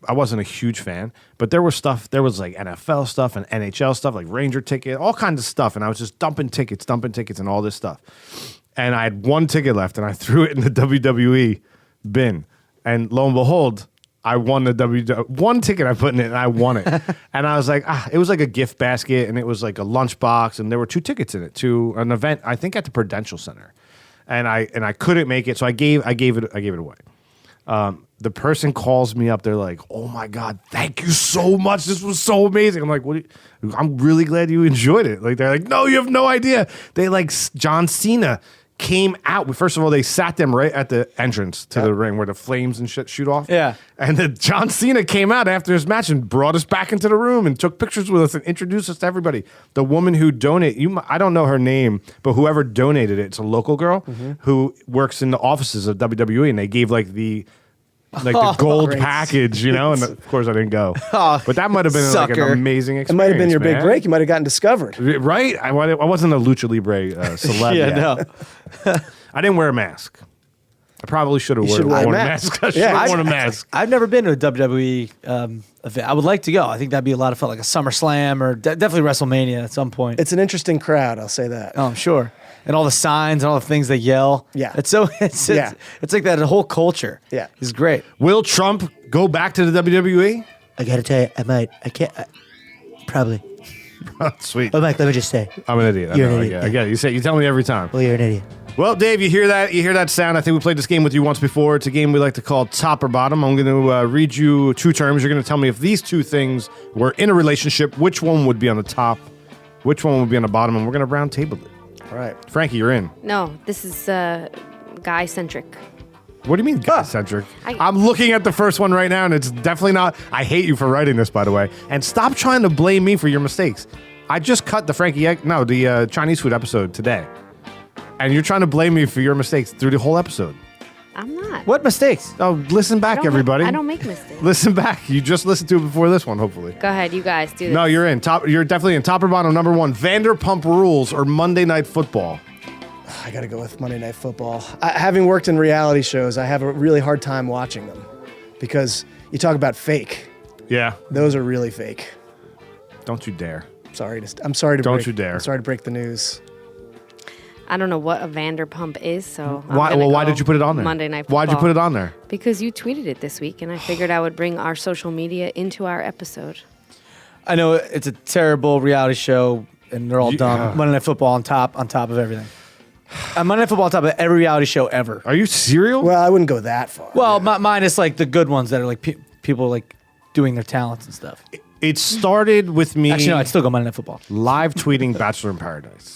I wasn't a huge fan, but there was stuff. There was like NFL stuff and NHL stuff, like Ranger ticket, all kinds of stuff, and I was just dumping tickets, and all this stuff. And I had one ticket left, and I threw it in the WWE bin, and lo and behold, I won the one ticket I put in it, and I won it. And I was like, it was like a gift basket, and it was like a lunchbox, and there were 2 tickets in it to an event, I think at the Prudential Center, and I couldn't make it, so I gave it away. The person calls me up. They're like, "Oh my God, thank you so much. This was so amazing." I'm like, I'm really glad you enjoyed it. Like, they're like, "No, you have no idea." They like John Cena came out. First of all, they sat them right at the entrance to the ring where the flames and shit shoot off. Yeah. And then John Cena came out after his match and brought us back into the room and took pictures with us and introduced us to everybody. The woman who donated, I don't know her name, but whoever donated it, it's a local girl who works in the offices of WWE, and they gave like the gold Great. package, and of course I didn't go. But that might have been like an Sucker. amazing It experience. might have been your big man. break. You might have gotten discovered. Right? I wasn't a Lucha Libre celeb Yeah, yet. no. I didn't wear a mask. I probably should have You should worn wear a a mask. mask. I should Yeah, have worn a mask. I've never been to a WWE event. I would like to go. I think that'd be a lot of fun, like a SummerSlam or definitely WrestleMania at some point. It's an interesting crowd, I'll say that. Oh, I'm sure. And all the signs and all the things they yell. Yeah. It's like that whole culture. Yeah. It's great. Will Trump go back to the WWE? I gotta tell you, I might. I can't. Probably. Sweet. Oh, Mike, let me just say. I'm an idiot. You're I know, an I idiot, get it. You tell me every time. Well, you're an idiot. Well, Dave, you hear that? You hear that sound? I think we played this game with you once before. It's a game we like to call Top or Bottom. I'm going to read you 2 terms. You're going to tell me if these 2 things were in a relationship, which one would be on the top, which one would be on the bottom, and we're going to round table it. All right. Frankie, you're in. No, this is guy-centric. What do you mean guy-centric? I- I'm looking at the first one right now, and it's definitely not. I hate you for writing this, by the way. And stop trying to blame me for your mistakes. I just cut the Chinese food episode today. And you're trying to blame me for your mistakes through the whole episode. I'm not. What mistakes? Oh, listen back, everybody. I don't make mistakes. Listen back. You just listened to it before this one, hopefully. Go ahead, you guys do this. No, you're in. You're definitely in. Top or bottom, number 1, Vanderpump Rules or Monday Night Football? I got to go with Monday Night Football. Having worked in reality shows, I have a really hard time watching them because you talk about fake. Yeah. Those are really fake. Don't you dare. I'm sorry to Don't break, you dare. I'm sorry to break the news. I don't know what a Vanderpump is, so Why did you put it on there? Monday Night Football. Why'd you put it on there? Because you tweeted it this week, and I figured I would bring our social media into our episode. I know it's a terrible reality show, and they're all Yeah. dumb. Monday Night Football on top of everything. Monday Night Football on top of every reality show ever. Are you serial? Well, I wouldn't go that far. Well, mine is like the good ones that are like people like doing their talents and stuff. It started with me Actually, no, I'd still go Monday Night Football. live tweeting Bachelor in Paradise.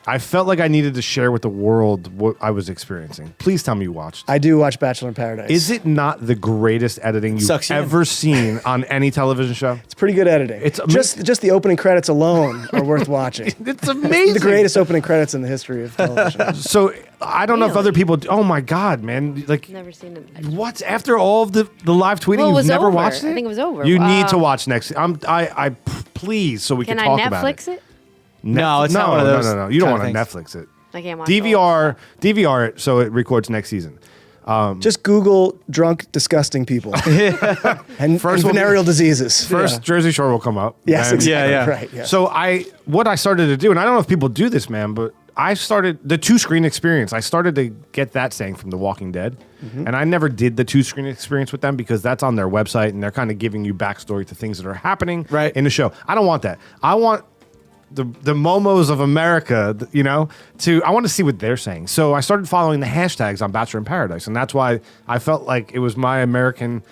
I felt like I needed to share with the world what I was experiencing. Please tell me you watched. I do watch Bachelor in Paradise. Is it not the greatest editing you've Sucks you in. ever seen on any television show? It's pretty good editing. It's just the opening credits alone are worth watching. It's amazing. The greatest opening credits in the history of television. So I don't know if Really? other people. Oh my God, man! Like Never seen it. what? After all of the live tweeting, Well, it you've was never over. watched it. I think it was over. You need to watch next. I please, so we Can can I talk about Netflix it? No, it's not one of those. No. You don't want kind to of Netflix it. I can't watch DVR it so it records next season. Just Google drunk, disgusting people and venereal diseases. First, Jersey Shore will come up. Yes, and- exactly. Yeah. Right. Yeah. So what I started to do, and I don't know if people do this, man, but I started the 2-screen experience. I started to get that saying from The Walking Dead, and I never did the 2-screen experience with them because that's on their website, and they're kind of giving you backstory to things that are happening in the show. I don't want that. I want the Momos of America, I want to see what they're saying. So I started following the hashtags on Bachelor in Paradise, and that's why I felt like it was my American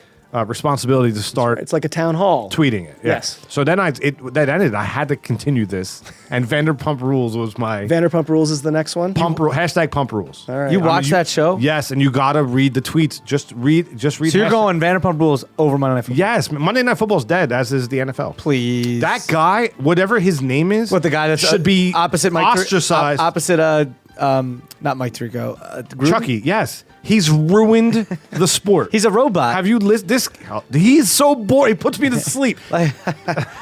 responsibility to start. It's like a town hall. Tweeting it. Yeah. Yes. So then that ended. I had to continue this, and Vanderpump Rules was my Vanderpump Rules is the next one. hashtag Pump Rules. All right. You watch that show? Yes, and you gotta read the tweets. Just read. So you're going Vanderpump Rules over Monday Night Football? Yes, Monday Night Football's dead, as is the NFL. Please. That guy, whatever his name is, What, the guy that's should be opposite Mike ostracized. opposite not Mike Tirico. Gruden? Chucky. Yes, he's ruined the sport. He's a robot. Have you listened? He's so boring. He puts me to sleep. I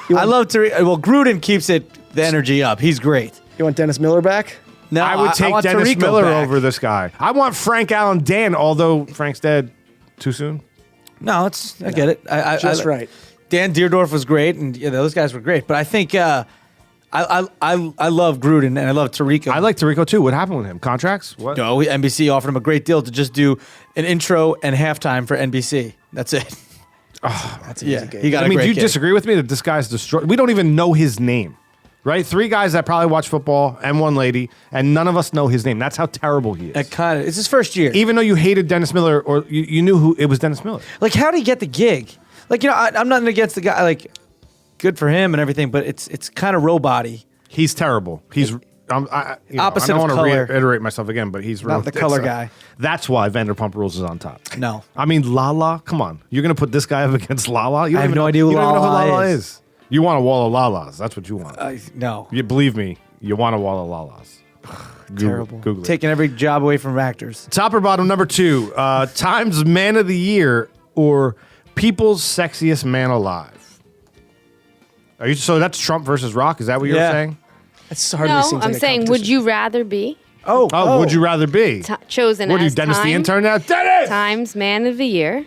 love Tirico. Well, Gruden keeps the energy up. He's great. You want Dennis Miller back? No, I would take want Dennis Tirico Miller back. over this guy. I want Frank Allen Dan, although Frank's dead too soon. No, I get it. Just right. Dan Deerdorf was great, and those guys were great. But I think I love Gruden and I love Tirico. I like Tirico too. What happened with him? Contracts? What? No, NBC offered him a great deal to just do an intro and halftime for NBC. That's it. That's an easy gig. He got a do great you gig. disagree with me that this guy's destroyed? We don't even know his name, right? 3 guys that probably watch football and 1 lady, and none of us know his name. That's how terrible he is. It's his first year. Even though you hated Dennis Miller, or you knew who it was, Dennis Miller. Like, how did he get the gig? Like, I'm nothing against the guy. Like, good for him and everything, but it's kind of robot-y. He's terrible. He's opposite I don't of want to color. reiterate myself again, but he's Not the color guy. That's why Vanderpump Rules is on top. No. I mean, Lala. Come on, you're gonna put this guy up against Lala? I have no idea who you don't even know who Lala Lala is. is. You want a wall of Lalas? That's what you want. No. You believe me? You want a wall of Lalas? Terrible. Google it. Taking every job away from actors. Top or bottom, number 2. Times Man of the Year or People's Sexiest Man Alive. So that's Trump versus Rock? Is that what you're saying? It's hardly No, seems I'm like a saying, would competition. you rather be Oh, would you rather be? chosen What are you, as Dennis the Time- intern now? Dennis! Times Man of the Year,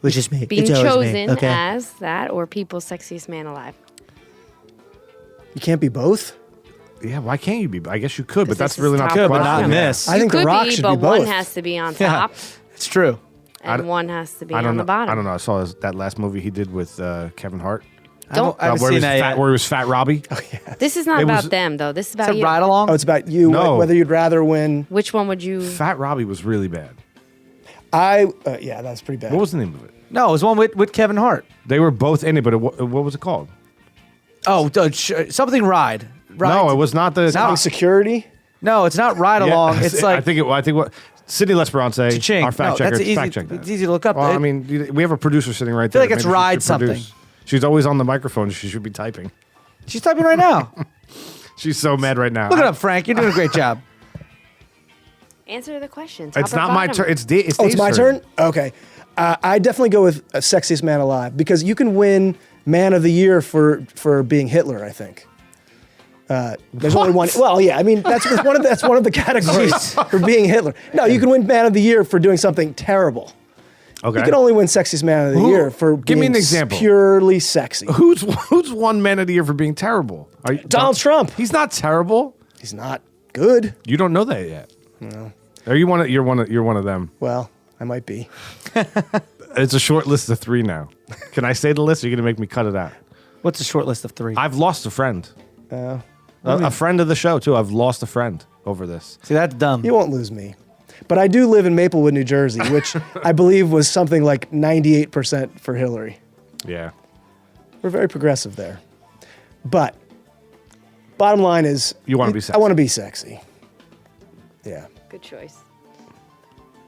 Which is me. being it's always chosen me. Okay. as that, or People's Sexiest Man Alive? You can't be both. Yeah, why can't you be? I guess you could, but This that's is really not top the Could, but question. not in Yeah. this. I think Could The Rock be, should but be both. one has to be on Yeah. top, It's true. and one has to be I don't on know. the bottom. I don't know. I saw that last movie he did with Kevin Hart. I haven't where, he seen was that fat, yet. where he was Fat Robbie. This is not It about was- them, though. This is Is about that you. ride along? Oh, it's about you. No. Whether you'd rather win. Which one would you? Fat Robbie was really bad. Yeah, that's pretty bad. What was the name of it? No, it was one with Kevin Hart. They were both in it, but what was it called? Oh, something ride. No, it was not the. Something security? No, it's not ride Yeah, along. It's like I think what Sidney Lesperance, Cha-ching. our fact No, checker, that's easy- fact check that. it's easy to look up. Well, It- I mean, we have a producer sitting right feel there. like it's Maybe she ride should produce. something. She's always on the microphone. She should be typing. she's typing right now. She's so mad right now. Look it up, Frank. You're doing a great job. Answer the question. It's top or not my bottom? turn. It's Oh, it's Dave's my turn? Okay. I definitely go with Sexiest Man Alive because you can win Man of the Year for being Hitler, I think. There's only one. Well, yeah, I mean that's one of the categories for being Hitler. No, you can win Man of the Year for doing something terrible. Okay. You can only win Sexiest Man of the Year for Give me being an example. purely sexy. Who's won Man of the Year for being terrible? Donald Trump. He's not terrible. He's not good. You don't know that yet. No. Are you you're one of them. Well, I might be. It's a short list of 3 now. Can I say the list? Or are you gonna make me cut it out? What's a short list of 3? I've lost a friend. A friend of the show too. I've lost a friend over this. See, that's dumb. You won't lose me. But I do live in Maplewood, New Jersey, which I believe was something like 98% for Hillary. Yeah. We're very progressive there. But bottom line is You wanna be sexy. I want to be sexy. Yeah. Good choice.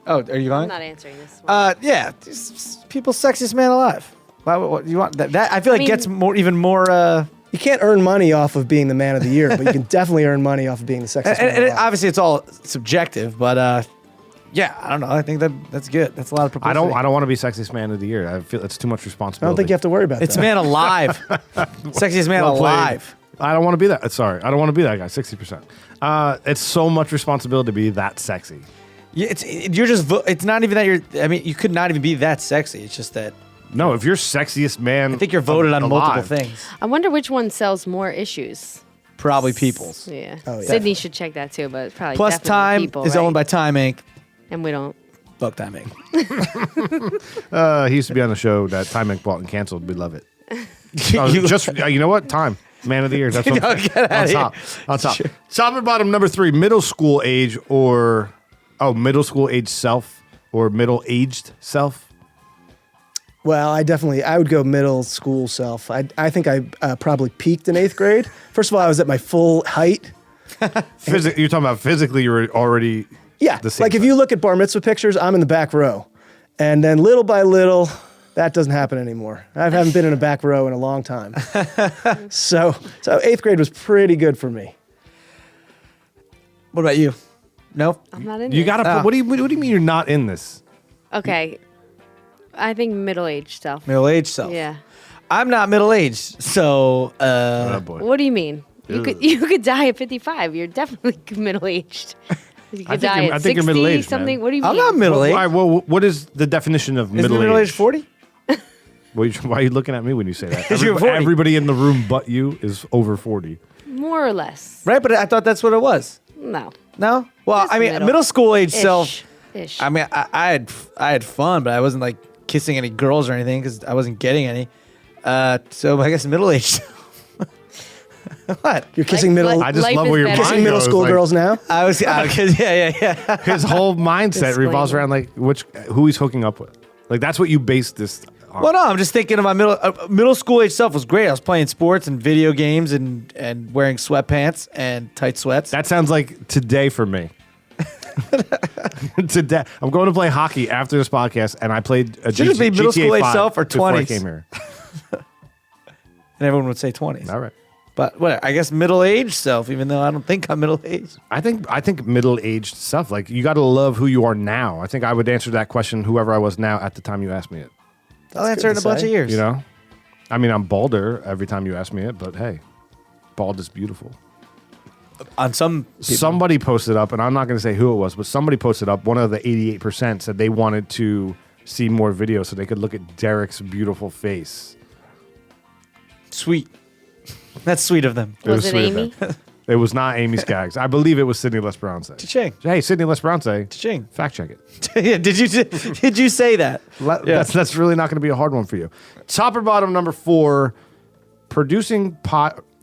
Oh, are you I'm going? not answering this one. Yeah. People's sexiest man alive. What you want? That I feel like mean- gets even more. You can't earn money off of being the man of the year, but you can definitely earn money off of being the sexiest man And alive. obviously, it's all subjective, but yeah, I don't know. I think that's good. That's a lot of I publicity. don't want to be sexiest man of the year. I feel it's too much responsibility. I don't think you have to worry about It's that. man alive. Sexiest man Well played. alive. I don't want to be that. Sorry, I don't want to be that guy. 60%. It's so much responsibility to be that sexy. Yeah, you're just. It's not even that you're. I mean, you could not even be that sexy. It's just that. No, if you're sexiest man, I think you're voted on multiple alive. things. I wonder which one sells more issues. Probably People's. Yeah. Oh, yeah. Sydney should check that too, but probably Plus, definitely Time People, is right? owned by Time Inc. and we don't. Fuck Time Inc. He used to be on the show that Time Inc. bought and canceled. We love it. You know what? Time. Man of the year. That's what No, get on outta top. here. On top. Top and bottom, number 3, middle school age or middle school age self or middle aged self. Well, I would go middle school self. I think I probably peaked in 8th grade. First of all, I was at my full height. You're talking about physically, you were already Yeah, the same like if size. you look at bar mitzvah pictures, I'm in the back row. And then little by little, that doesn't happen anymore. I haven't been in a back row in a long time. So 8th grade was pretty good for me. What about you? No. I'm not in You this. gotta. What do you mean you're not in this? Okay. I think middle-aged self. Middle-aged self. Yeah. I'm not middle-aged, so Oh boy. What do you mean? You could die at 55. You're definitely middle-aged. You could die at I think 60 you're middle-aged, something. man. What do you mean? I'm not middle-aged. Well, what is the definition of Isn't middle middle-aged age? 40? Why are you looking at me when you say that? 'Cause you're 40. Everybody in the room but you is over 40. More or less. Right, but I thought that's what it was. No. No? Well, Just I mean, middle. middle school age self. Ish. I mean, I had fun, but I wasn't like kissing any girls or anything because I wasn't getting any. So I guess middle age. What? You're kissing middle, I just Life love is where your better. kissing mind middle goes, school like, girls now. I was because yeah. His whole mindset revolves Disclaimer. around like who he's hooking up with. Like that's what you base this on. Well, no, I'm just thinking of my middle school age self was great. I was playing sports and video games and wearing sweatpants and tight sweats. That sounds like today for me. Today, I'm going to play hockey after this podcast, and I played a Should it be middle GTA school age 5 self or before I 20s? came here. And everyone would say 20s. All right. But what? I guess middle aged self, even though I don't think I'm middle aged. I think middle-aged stuff. Like you got to love who you are now. I think I would answer that question, whoever I was now at the time you asked me it. I'll answer in good a to bunch say. of years. You know, I mean, I'm balder every time you ask me it, but hey, bald is beautiful. On some people. Somebody posted up, and I'm not going to say who it was, but somebody posted up. One of the 88% said they wanted to see more videos so they could look at Derek's beautiful face. Sweet. That's sweet of them. Was it sweet of Amy? them. It was not Amy Skaggs. I believe it was Sydney Lesperance. Cha-ching. Hey, Sydney Lesperance. Cha-ching. Fact check it. Yeah, did you say that? Yeah. That's really not going to be a hard one for you. Top or bottom, number 4, producing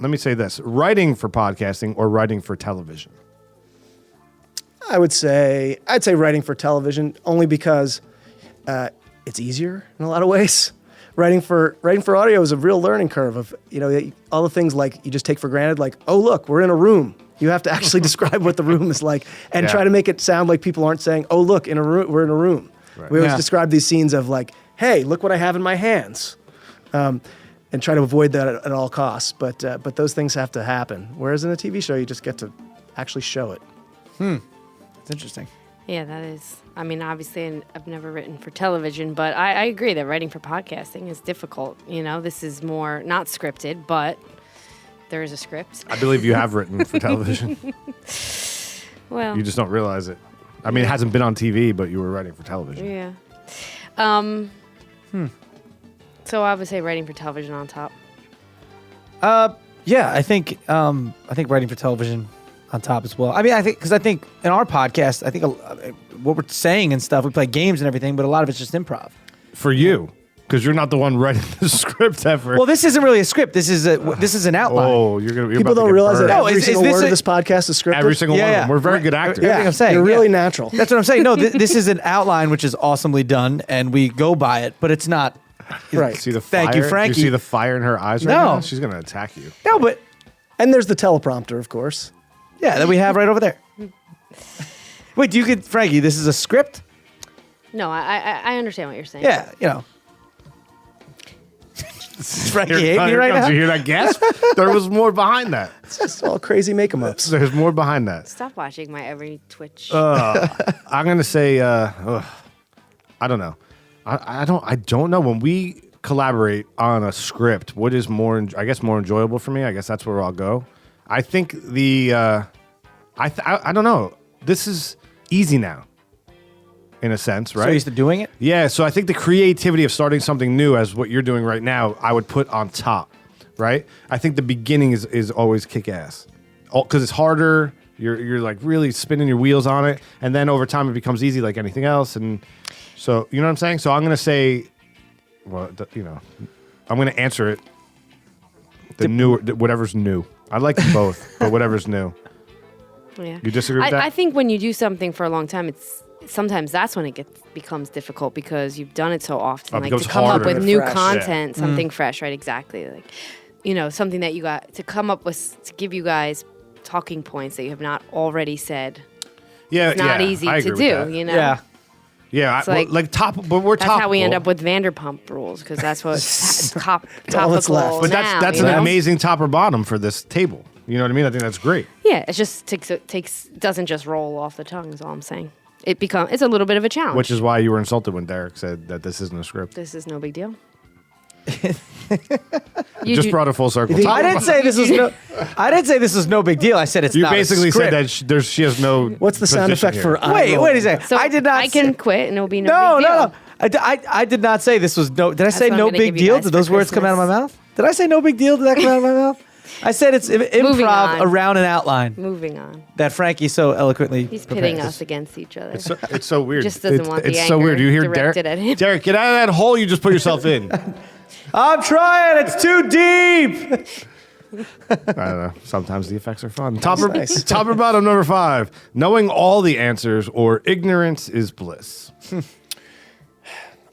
let me say this, writing for podcasting or writing for television? I'd say writing for television only because it's easier in a lot of ways. Writing for audio is a real learning curve of all the things like you just take for granted, like, oh look, we're in a room. You have to actually describe what the room is like and try to make it sound like people aren't saying, oh look, we're in a room. Right. We always Yeah. describe these scenes of like, hey, look what I have in my hands. And try to avoid that at all costs. But those things have to happen. Whereas in a TV show, you just get to actually show it. It's interesting. Yeah, that is. I mean, obviously, I've never written for television, but I agree that writing for podcasting is difficult. This is more not scripted, but there is a script. I believe you have written for television. Well, You just don't realize it. I mean, it hasn't been on TV, but you were writing for television. yeah. So I would say writing for television on top. Yeah, I think writing for television on top as well. I mean, I think in our podcast, I think what we're saying and stuff, we play games and everything, but a lot of it's just improv. For you, because you're not the one writing the script ever. Well, this isn't really a script. This is an outline. Oh, you're People about to don't get realize that burned. No, every is single this word a- of this podcast is scripted. Every single one of Yeah, them. We're very good actors. Everything I'm saying. You're yeah. really natural. That's what I'm saying. No, this is an outline which is awesomely done, and we go by it, but it's not. Right. See the fire? Thank you, Frankie. Do you see the fire in her eyes right No. now? She's going to attack you. No, but And there's the teleprompter, of course. yeah, that we have right over there. Wait, Frankie? This is a script? No, I understand what you're saying. Yeah, Frankie Here hate me right comes. now. You hear that gasp? There was more behind that. It's just all crazy make-em-ups. There's more behind that. Stop watching my every Twitch. I'm going to say, I don't know. I don't know. When we collaborate on a script, what is more enjoyable for me? I guess that's where I'll go. I think I don't know. This is easy now, in a sense, right? So used to doing it? Yeah, so I think the creativity of starting something new, as what you're doing right now, I would put on top, right? I think the beginning is always kick-ass. Because it's harder, you're like really spinning your wheels on it, and then over time it becomes easy like anything else. And so, you know what I'm saying? So I'm going to say, well, I'm going to answer it, whatever's new. I like them both, but whatever's new. Yeah. You disagree with that? I think when you do something for a long time, sometimes that's when it becomes difficult because you've done it so often. Like to come up with new content, something fresh, right? Exactly. Like, something that you got to come up with to give you guys talking points that you have not already said. Yeah, it's not easy to do. Yeah. Yeah, That's how we end up with Vanderpump Rules because that's what's topical now. But that's an amazing top or bottom for this table. You know what I mean? I think that's great. Yeah, it just doesn't just roll off the tongue. Is all I'm saying. It's a little bit of a challenge. Which is why you were insulted when Derek said that this isn't a script. This is no big deal. You just brought it full circle. I didn't say this was no big deal. I said it's you not basically a script. said that she has no. What's the sound effect for? Wait a second. So I did not. I can quit and it'll be no big deal. No. I did not say this was no. Did I say what I'm no gonna big give you deal? guys Did for those words come out of my Christmas. mouth? Did I say no big deal? Did that come out of my mouth? I said it's improv on. around an outline Moving on. that Frankie so eloquently He's pitting prepares. us against each other. It's so weird. Just doesn't want the It's so anger weird. You hear Derek? directed at him. Derek, get out of that hole you just put yourself in. I'm trying. It's too deep. I don't know. Sometimes the effects are fun. Top or bottom, number 5. Knowing all the answers or ignorance is bliss.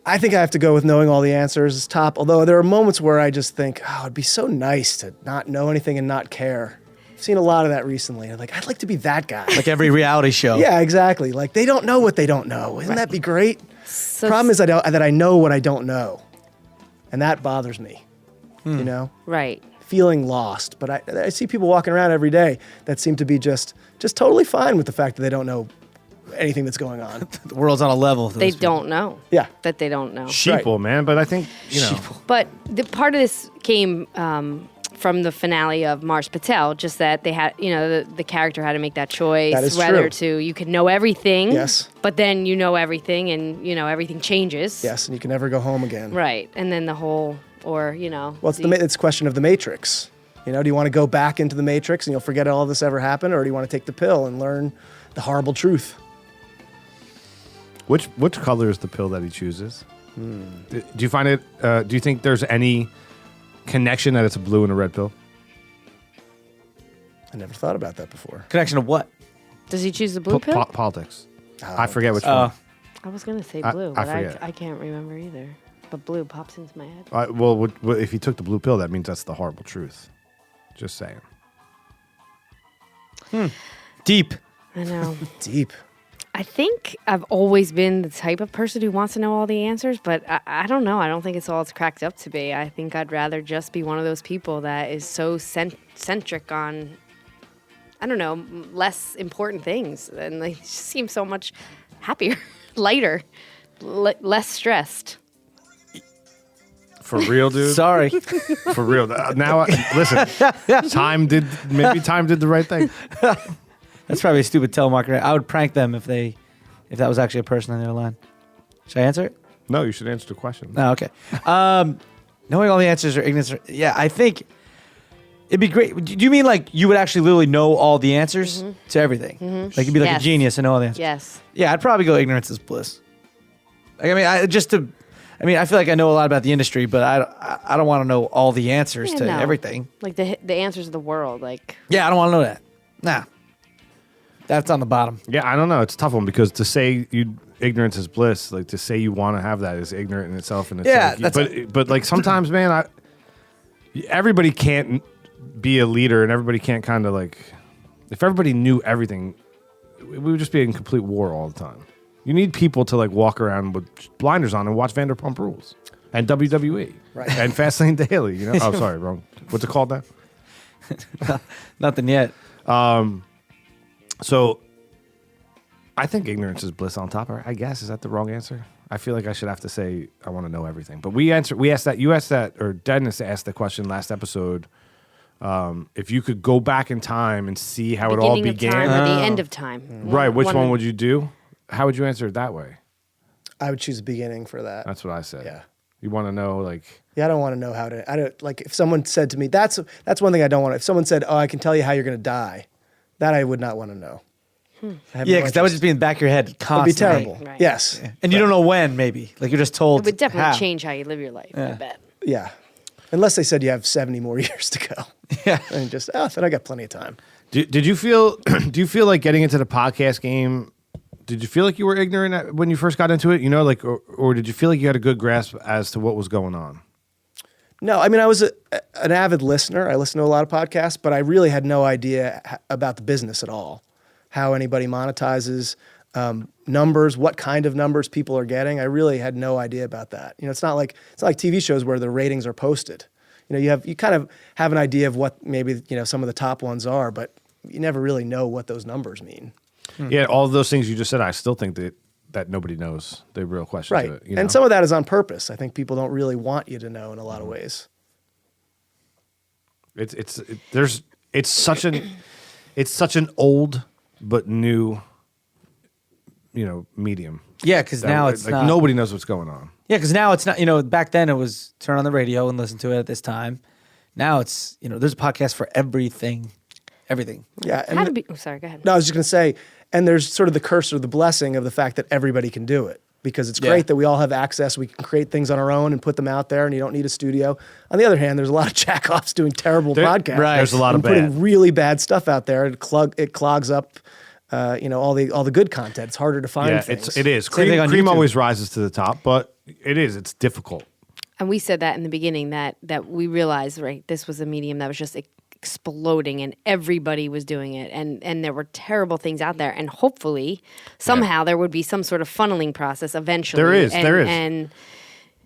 I think I have to go with knowing all the answers is top. Although there are moments where I just think, it'd be so nice to not know anything and not care. I've seen a lot of that recently. Like, I'd like to be that guy. Like every reality show. Yeah, exactly. Like, they don't know what they don't know. Wouldn't that be great? So Problem is that I know what I don't know. And that bothers me, Right. Feeling lost. But I see people walking around every day that seem to be just totally fine with the fact that they don't know anything that's going on. The world's on a level. They don't know. Yeah. That they don't know. Sheeple, man. But I think, But the part of this came from the finale of Mars Patel, just that they had, the character had to make that choice. That is whether true. you could know everything. Yes. But then you know everything and, everything changes. Yes, and you can never go home again. Right. And then the whole, Well, it's a question of the Matrix. Do you want to go back into the Matrix and you'll forget all this ever happened, or do you want to take the pill and learn the horrible truth? Which color is the pill that he chooses? Do you find it? Do you think there's any connection that it's a blue and a red pill? I never thought about that before. Connection of what? Does he choose the blue pill? Politics. I forget which one. I was going to say blue, but forget. I can't remember either. But blue pops into my head. Well, if he took the blue pill, that means that's the horrible truth. Just saying. Deep. I know. Deep. I think I've always been the type of person who wants to know all the answers, but I don't know. I don't think it's all it's cracked up to be. I think I'd rather just be one of those people that is so centric on, I don't know, less important things. And they just seem so much happier, lighter, less stressed. For real, dude? Sorry. For real. Now, listen, time did the right thing. That's probably a stupid telemarketer. I would prank them if that was actually a person on their line. Should I answer it? No, you should answer the question. Oh, okay. Knowing all the answers or ignorance. Yeah, I think it'd be great. Do you mean like you would actually literally know all the answers to everything? Mm-hmm. Like you'd be like a genius and know all the answers? Yes. Yeah, I'd probably go ignorance is bliss. Like, I feel like I know a lot about the industry, but I don't want to know all the answers to everything. Like the answers of the world. Like. Yeah, I don't want to know that. Nah. That's on the bottom. Yeah, I don't know. It's a tough one because to say ignorance is bliss, like to say you want to have that is ignorant in itself. And it's but like sometimes, man, everybody can't be a leader, and everybody can't kind of like. If everybody knew everything, we would just be in complete war all the time. You need people to like walk around with blinders on and watch Vanderpump Rules and WWE and Fastlane Daily. Oh, sorry, wrong. What's it called now? Nothing yet. So I think ignorance is bliss on top. I guess, is that the wrong answer? I feel like I should have to say I want to know everything. But you asked that, or Dennis asked the question last episode. If you could go back in time and see how it all Beginning of began, time or the end of time. right? Which one would you do? How would you answer it that way? I would choose the beginning for that. That's what I said. Yeah. You want to know, like, Yeah, I don't want to know how to. I don't like if someone said to me, "That's one thing I don't want." If someone said, "Oh, I can tell you how you're going to die," that I would not want to know. I have Yeah, no because that would interest. just be in the back of your head It'd constantly. be terrible. Right. Yes. And you don't know when, maybe. Like you're just told. It would definitely how. change how you live your life, I bet. Yeah. Unless they said you have 70 more years to go. Yeah. And just, then I got plenty of time. did you feel? Do you feel like getting into the podcast game? Did you feel like you were ignorant when you first got into it? You know, like, or did you feel like you had a good grasp as to what was going on? No, I mean, I was an avid listener. I listened to a lot of podcasts, but I really had no idea about the business at all. How anybody monetizes, numbers, what kind of numbers people are getting. I really had no idea about that. You know, it's not like TV shows where the ratings are posted. You know, you kind of have an idea of what maybe, some of the top ones are, but you never really know what those numbers mean. Yeah, all of those things you just said, I still think that nobody knows the real question Right. to it. You know? And some of that is on purpose. I think people don't really want you to know in a lot of ways. It's such an old but new, medium. Yeah, because now it's like not. nobody knows what's going on. Yeah, because now it's not. Back then it was turn on the radio and listen to it at this time. Now it's there's a podcast for everything, everything. Yeah. How to be? Oh, sorry. Go ahead. No, I was just going to say, and there's sort of the curse or the blessing of the fact that everybody can do it, because it's great that we all have access. We can create things on our own and put them out there, and you don't need a studio. On the other hand, there's a lot of jackoffs doing terrible podcasts. Right. There's a lot of and putting bad. really bad stuff out there. It clogs up, all the good content. It's harder to find Yeah, things. it is. Same thing on Cream YouTube. always rises to the top, but it's difficult. And we said that in the beginning that we realized, right, this was a medium that was just exploding and everybody was doing it, and there were terrible things out there, and hopefully somehow there would be some sort of funneling process eventually. There is. And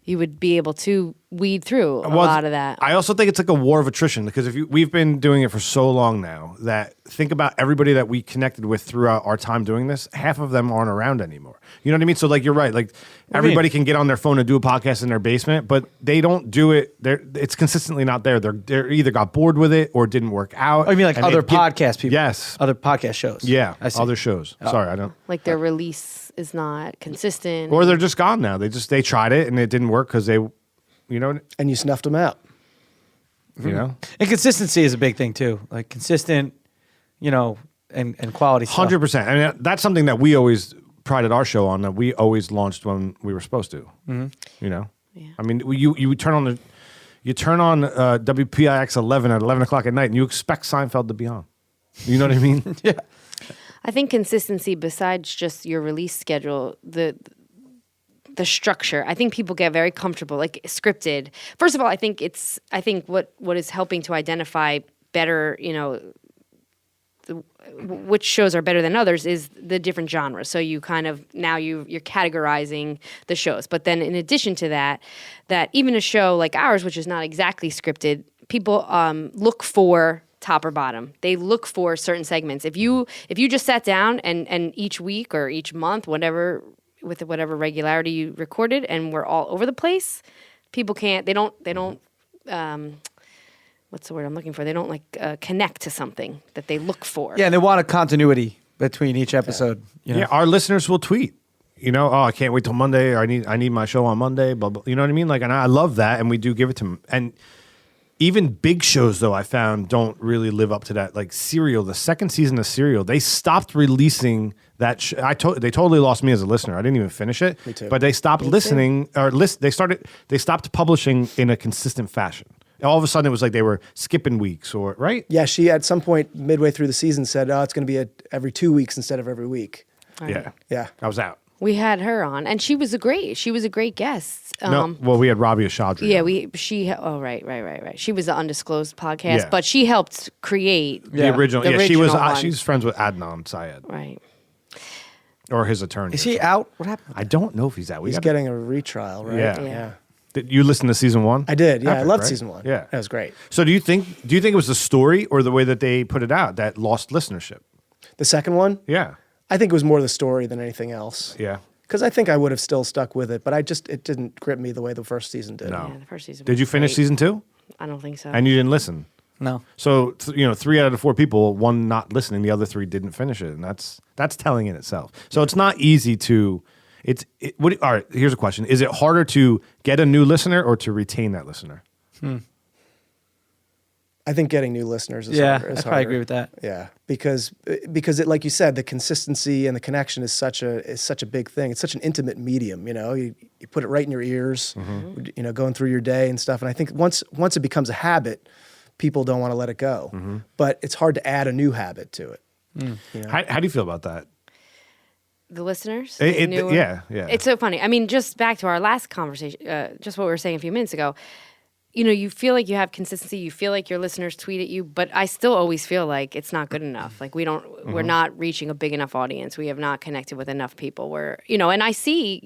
you would be able to weed through a lot of that. I also think it's like a war of attrition, because we've been doing it for so long now that think about everybody that we connected with throughout our time doing this. Half of them aren't around anymore. You know what I mean? So like, you're right. Like everybody can get on their phone and do a podcast in their basement, but they don't do it. It's consistently not there. They're either got bored with it or didn't work out. Oh, you mean like and other they get- podcast people? Yes. Other podcast shows. Yeah. I see. Other shows. Sorry, I don't. Like their release is not consistent. Or they're just gone now. They tried it and it didn't work because they, And you snuffed them out. And consistency is a big thing too. Like consistent, and quality stuff. 100%. I mean, that's something that we always prided our show on, that we always launched when we were supposed to. Yeah. I mean, you turn on WPIX 11 at 11 o'clock at night, and you expect Seinfeld to be on. You know what I mean? Yeah. I think consistency, besides just your release schedule, the structure. I think people get very comfortable, like scripted. First of all, I think what is helping to identify better, which shows are better than others is the different genres. So you kind of now you're categorizing the shows. But then in addition to that even a show like ours, which is not exactly scripted, people look for top or bottom. They look for certain segments. If you just sat down and each week or each month, whatever, with whatever regularity you recorded, and we're all over the place, people can't. They don't. What's the word I'm looking for? They don't connect to something that they look for. Yeah, and they want a continuity between each episode. Yeah, our listeners will tweet. I can't wait till Monday, or I need my show on Monday. Blah, blah. You know what I mean? Like, and I love that, and we do give it to them. And even big shows, though, I found don't really live up to that. Like Serial, the second season of Serial, they stopped releasing that. They totally lost me as a listener. I didn't even finish it. Me too. But they stopped listening, They stopped publishing in a consistent fashion. And all of a sudden, it was like they were skipping weeks, or right? Yeah, she at some point midway through the season said, "Oh, it's going to be every 2 weeks instead of every week." Right. Yeah. I was out. We had her on, and she was a great guest. We had Rabia Chaudhry. Yeah, right. She was the Undisclosed podcast, Yeah. but she helped create The original. The She was. original one. She's friends with Adnan Syed, right. or his attorney. Is he out? What happened? I don't know if he's out. He's getting a retrial, right? Yeah. Yeah. Did you listen to season 1? I did. Yeah, I Epic, loved right? season 1. Yeah, That was great. So do you think it was the story or the way that they put it out that lost listenership? The second one, Yeah. I think it was more the story than anything else. Yeah. because I think I would have still stuck with it, but it didn't grip me the way the first season did. No. Yeah, the first season. Did was you finish great. season 2? I don't think so. And you didn't listen. No. So 3 out of the 4 people, one not listening, the other 3 didn't finish it, and that's telling in itself. So it's not easy to. All right, here's a question: is it harder to get a new listener or to retain that listener? I think getting new listeners is Yeah, harder. I is probably harder. agree with that. Yeah, because it, like you said, the consistency and the connection is such a big thing. It's such an intimate medium. You put it right in your ears. Going through your day and stuff. And I think once it becomes a habit, people don't want to let it go. But it's hard to add a new habit to it. How do you feel about that? The listeners? Yeah. It's so funny. I mean, just back to our last conversation, just what we were saying a few minutes ago. You feel like you have consistency. You feel like your listeners tweet at you, but I still always feel like it's not good enough. Like we're not reaching a big enough audience. We have not connected with enough people. And I see,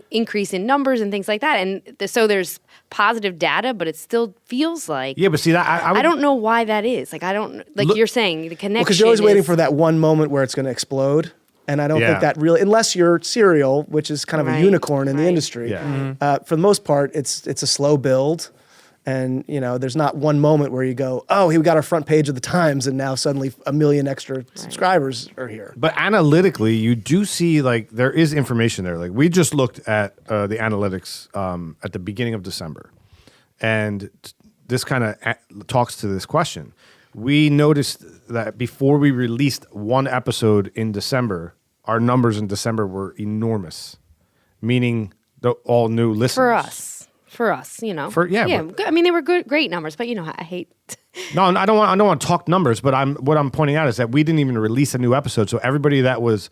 increase in numbers and things like that. And so there's positive data, but it still feels like. Yeah, but see that I don't know why that is. Like I don't you're saying the connection. Because you're always waiting for that one moment where it's going to explode. And I don't think that really, unless you're Serial, which is kind of a unicorn in the industry. Yeah. For the most part, it's a slow build. And, there's not one moment where you go, oh, we got our front page of the Times and now suddenly 1 million extra subscribers are here. But analytically, you do see there is information there. Like we just looked at the analytics at the beginning of December. And this kind of talks to this question. We noticed that before we released one episode in December, our numbers in December were enormous, meaning all new listeners. For us, But, I mean, they were great numbers, but I hate. No, I don't want to talk numbers, but what I'm pointing out is that we didn't even release a new episode, so everybody that was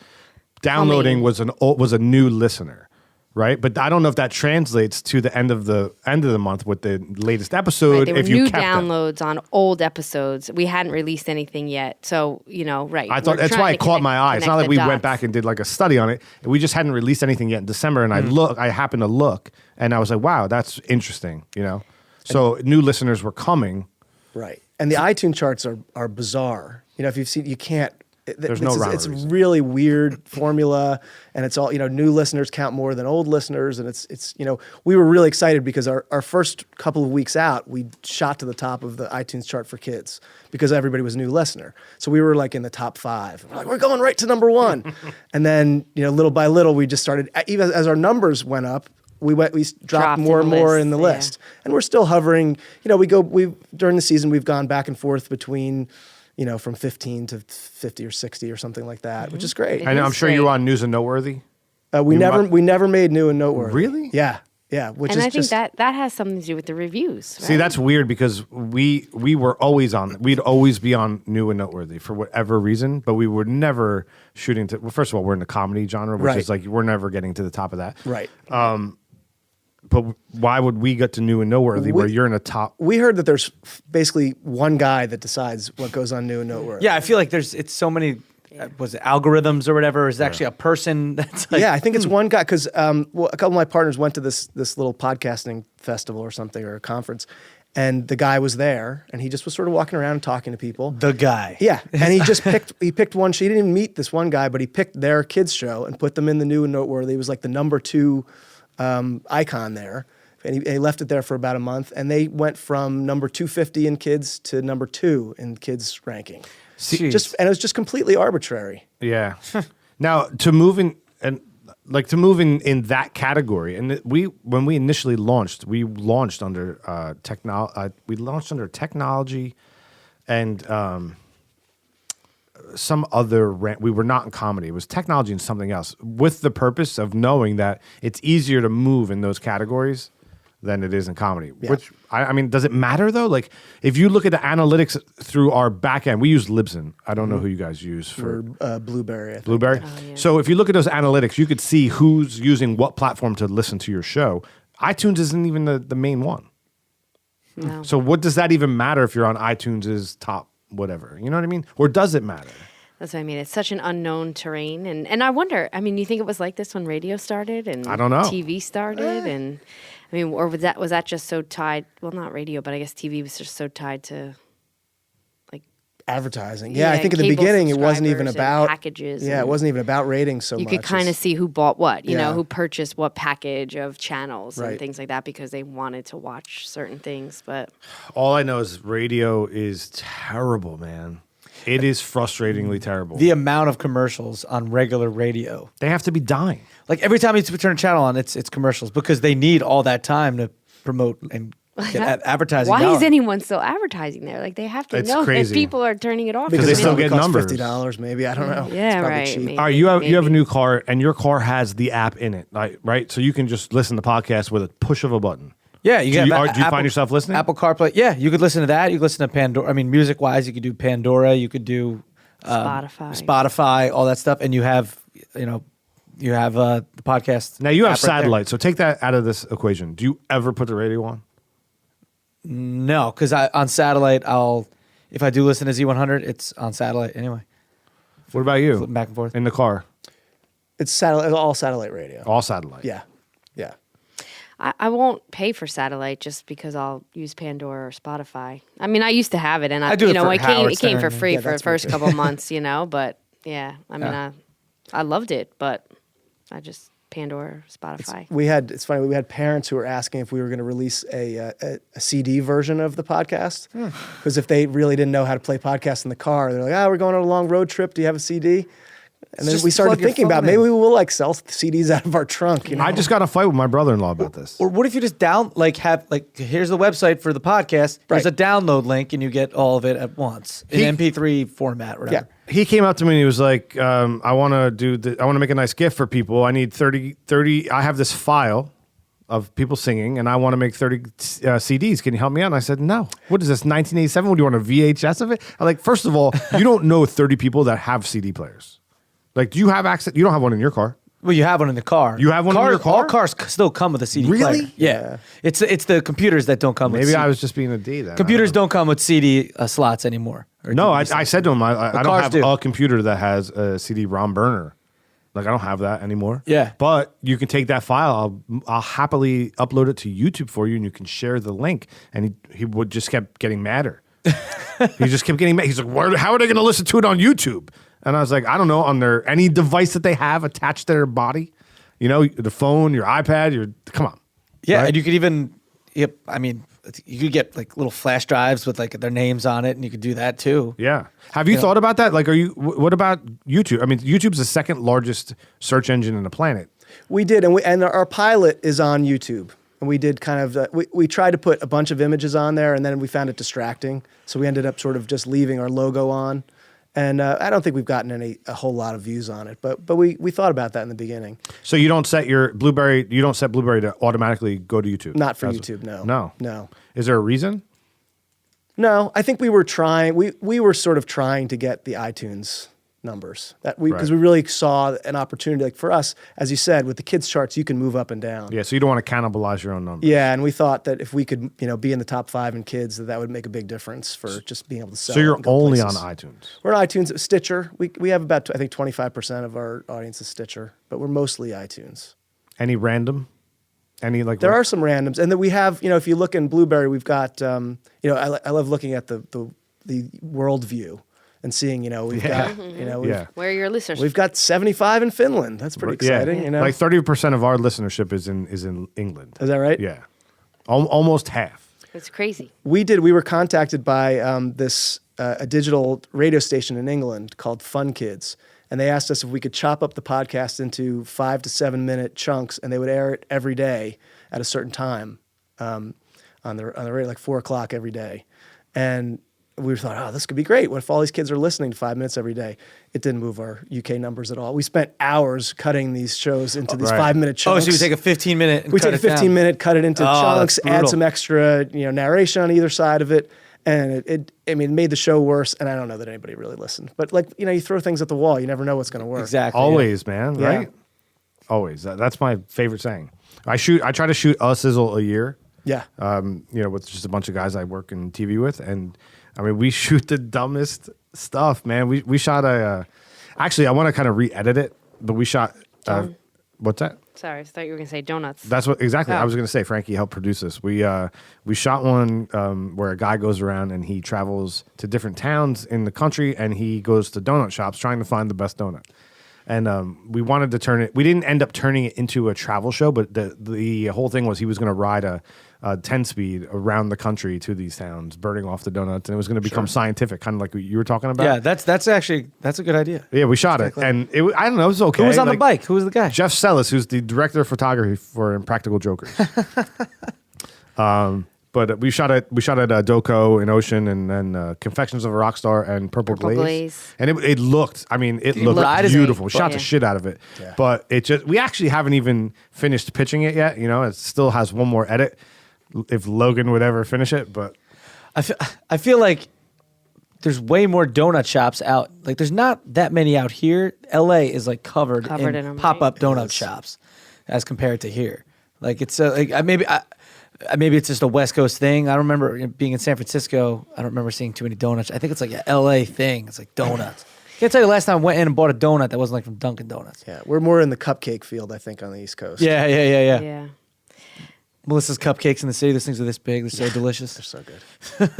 downloading was a new listener, right? But I don't know if that translates to the end of the month with the latest episode. Right, they were if you new kept downloads on old episodes. We hadn't released anything yet, so right. I thought that's why it caught my eye. It's not like we went back and did like a study on it. We just hadn't released anything yet in December, and I happened to look, and I was like, wow, that's interesting. So new listeners were coming. Right. And the iTunes charts are bizarre. If you've seen, you can't. There's no rhyme or It's a reason. really weird formula, and it's all new listeners count more than old listeners, and it's we were really excited because our first couple of weeks out we shot to the top of the iTunes chart for kids because everybody was a new listener, so we were like in the top 5. We're like, we're going right to number 1, and then little by little we just started, even as our numbers went up. We dropped more and more in the list, and we're still hovering. We during the season we've gone back and forth between. From 15 to 50 or 60 or something like that, which is great. And I'm sure you were on News and Noteworthy. We never made New and Noteworthy. Really? Yeah. Which and is I think that has something to do with the reviews. Right? See, that's weird because we were always on. We'd always be on New and Noteworthy for whatever reason, but we were never shooting to. Well, first of all, we're in the comedy genre, which is like we're never getting to the top of that. Right. But why would we get to New and Noteworthy where you're in the top? We heard that there's basically one guy that decides what goes on New and Noteworthy. Yeah, I feel like it's so many. Was it algorithms or whatever? Or is it actually a person that's like? Yeah, I think it's one guy because a couple of my partners went to this little podcasting festival or something or a conference, and the guy was there, and he just was sort of walking around and talking to people. The guy. Yeah, and he just picked one. She didn't even meet this one guy, but he picked their kids show and put them in the New and Noteworthy. It was like the number 2 icon there, and he left it there for about a month, and they went from number 250 in kids to number 2 in kids ranking. And it was just completely arbitrary. Yeah. Now to move in in that category, and when we initially launched, we launched under technology, and some other we were not in comedy. It was technology and something else, with the purpose of knowing that it's easier to move in those categories than it is in comedy. Yeah. Which I mean, does it matter though? Like if you look at the analytics through our back end, we use Libsyn. I don't know who you guys use for Blueberry. I think. Blueberry. Oh, yeah. So if you look at those analytics, you could see who's using what platform to listen to your show. iTunes isn't even the main one. No. So what does that even matter if you're on iTunes' top whatever? You know what I mean? Or does it matter? That's what I mean. It's such an unknown terrain, and I wonder. I mean, you think it was like this when radio started and I don't know. TV started, and I mean, or was that just so tied? Well, not radio, but I guess TV was just so tied to like advertising. Yeah, I think in the cable beginning it wasn't even subscribers and about packages. Yeah, it and wasn't even about ratings so You much. could kind of as- see who bought what, you Yeah. know, who purchased what package of channels Right. and things like that because they wanted to watch certain things. But All I know is radio is terrible, man. It is frustratingly terrible. The amount of commercials on regular radio. They have to be dying. Like every time you turn a channel on, it's commercials because they need all that time to promote and get advertising. why going. is anyone still advertising there? Like they have to It's know crazy. that people are turning it off. Because they it still probably get costs numbers. $50 maybe. I don't know. Yeah, It's probably right, cheap. maybe. All right, you have a Maybe. new car, and your car has the app in it, right? So you can just listen to podcasts with a push of a button. Yeah, you Do get you- that do you find yourself listening? Apple CarPlay. Yeah, you could listen to that. You could listen to Pandora. I mean, music wise, you could do Pandora. You could do Spotify, all that stuff, and you have the podcast. Now you have app right there. satellite, so take that out of this equation. Do you ever put the radio on? No, because on satellite, if I do listen to Z100, it's on satellite anyway. What about you? Flipping back and forth. In the car, It's satellite, all satellite radio. all satellite. Yeah. Yeah. I won't pay for satellite just because I'll use Pandora or Spotify. I mean, I used to have it, and I do it for it Howard came for Stern. free Yeah, for the that's me first too. couple months, But yeah, I mean, I loved it, but I just Pandora, Spotify. It's funny, we had parents who were asking if we were going to release a CD version of the podcast. Because if they really didn't know how to play podcasts in the car, they're like, we're going on a long road trip. Do you have a CD? And then Just we started plug your thinking about phone maybe in. we will like sell CDs out of our trunk. I just got in a fight with my brother-in-law about this. Or what if you just here's the website for the podcast. There's Right. a download link, and you get all of it at once in MP3 format, or whatever. Yeah. He came up to me and he was like, I want to make a nice gift for people. I need 30, I have this file of people singing and I want to make 30 CDs. Can you help me out? And I said, no. What is this, 1987? What do you want, a VHS of it? I'm like, first of all, you don't know 30 people that have CD players. Like, do you have access? You don't have one in your car. Well, you have one in the car. You have one in your car? All cars still come with a CD Really? player. Yeah. It's the computers that don't come with Maybe CD. I was just being a D then. Computers don't come with CD slots anymore. Or No, DVD I said to him, I don't cars have do. a computer that has a CD-ROM burner. Like, I don't have that anymore. Yeah. But you can take that file. I'll happily upload it to YouTube for you, and you can share the link. And he would just kept getting madder. He just kept getting mad. He's like, how are they going to listen to it on YouTube? And I was like, I don't know, on any device that they have attached to their body. The phone, your iPad, come on. Yeah, Right? and you could even, I mean, you could get like little flash drives with like their names on it, and you could do that too. Yeah. Have you thought about that? Like, what about YouTube? I mean, YouTube's the second largest search engine on the planet. We did, and our pilot is on YouTube. And we did kind of, we tried to put a bunch of images on there, and then we found it distracting. So we ended up sort of just leaving our logo on. And I don't think we've gotten a whole lot of views on it, but we thought about that in the beginning. So you don't set Blueberry to automatically go to YouTube? Not for YouTube, no. No. Is there a reason? No, I think we were trying. We were sort of trying to get the iTunes numbers because we really saw an opportunity. Like for us, as you said, with the kids charts, you can move up and down. Yeah, so you don't want to cannibalize your own numbers. Yeah, and we thought that if we could, be in the top 5 in kids, that would make a big difference for just being able to sell. So you're and go only places. on iTunes. We're on iTunes, Stitcher. We have about I think 25% of our audience is Stitcher, but we're mostly iTunes. Any random? Any like? There are some randoms, and then we have if you look in Blueberry, we've got I love looking at the world view and seeing we've got Yeah. Where are your listeners? we've got 75 in Finland. That's pretty exciting. Yeah. Like 30% of our listenership is in England. Is that right? Yeah, almost half. It's crazy. We were contacted by this a digital radio station in England called Fun Kids, and they asked us if we could chop up the podcast into 5 to 7 minute chunks, and they would air it every day at a certain time on the radio, like 4:00 every day. And we thought, this could be great. What if all these kids are listening to 5 minutes every day? It didn't move our UK numbers at all. We spent hours cutting these shows into these Right. 5 minute Oh, chunks. so you take a 15-minute and We cut take a it down. 15 minute, cut it into chunks, that's add brutal. some extra, narration on either side of it, and it made the show worse. And I don't know that anybody really listened. But you throw things at the wall, you never know what's going to work. Exactly. yeah. Always, man. Yeah. Right? Always. That's my favorite saying. I try to shoot a sizzle a year. Yeah. With just a bunch of guys I work in TV with, and I mean, we shoot the dumbest stuff, man. We shot actually, I want to kind of re-edit it, but we shot. What's that? Sorry, I thought you were gonna say donuts. That's what exactly I Oh. was going to say. Frankie helped produce this. We shot one where a guy goes around and he travels to different towns in the country and he goes to donut shops trying to find the best donut. And we wanted to turn it. We didn't end up turning it into a travel show, but the whole thing was he was going to ride a 10-speed around the country to these towns, burning off the donuts, and it was going to become scientific, kind of like what you were talking about. Yeah, that's a good idea. Yeah, we shot it, and I don't know, it was okay. Who was on the Like, bike? Who was the guy? Jeff Sellis, who's the director of photography for Impractical Jokers. But we shot at Doco in Ocean, and then Confections of a Rock Star and Purple Glaze. And it looked, it looked ride is beautiful. We great. shot Yeah. the shit out of it. But we actually haven't even finished pitching it yet. It still has one more edit. If Logan would ever finish it, but I feel like there's way more donut shops out. Like there's not that many out here. LA is like covered in in 'em, pop-up right? donut shops as compared to here. Like it's maybe it's just a West Coast thing. I don't remember being in San Francisco. I don't remember seeing too many donuts. I think it's like an LA thing. It's like donuts. Can't tell you the last time I went in and bought a donut that wasn't like from Dunkin' Donuts. Yeah, we're more in the cupcake field, I think, on the East Coast. Yeah. Yeah. Melissa's cupcakes in the city. Those things are this big. They're so delicious. They're so good.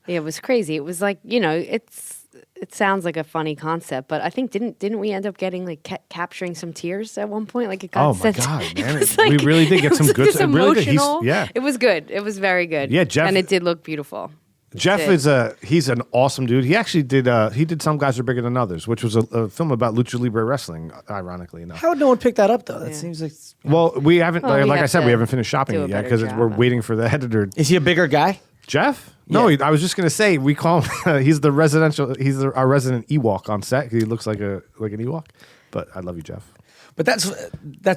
Yeah, it was crazy. It was like, it sounds like a funny concept, but I think didn't we end up getting like capturing some tears at one point? Like it got oh my sent. god, it man! was We really did get it some was good. this Really good. emotional. Yeah, It was good. It was very good. Yeah, Jeff- and it did look beautiful. Jeff did. he's an awesome dude. He actually did Some Guys Are Bigger Than Others, which was a film about lucha libre wrestling. Ironically enough. How would no one pick that up though? That Yeah. see's like. Well, we haven't. Well, we like I have said, to we haven't finished shopping do it a yet better because job we're on it. waiting for the editor. Is he a bigger guy? Jeff? No, Yeah. I was just gonna say we call him. He's our resident Ewok on set. He looks like an Ewok. But I love you, Jeff. But that's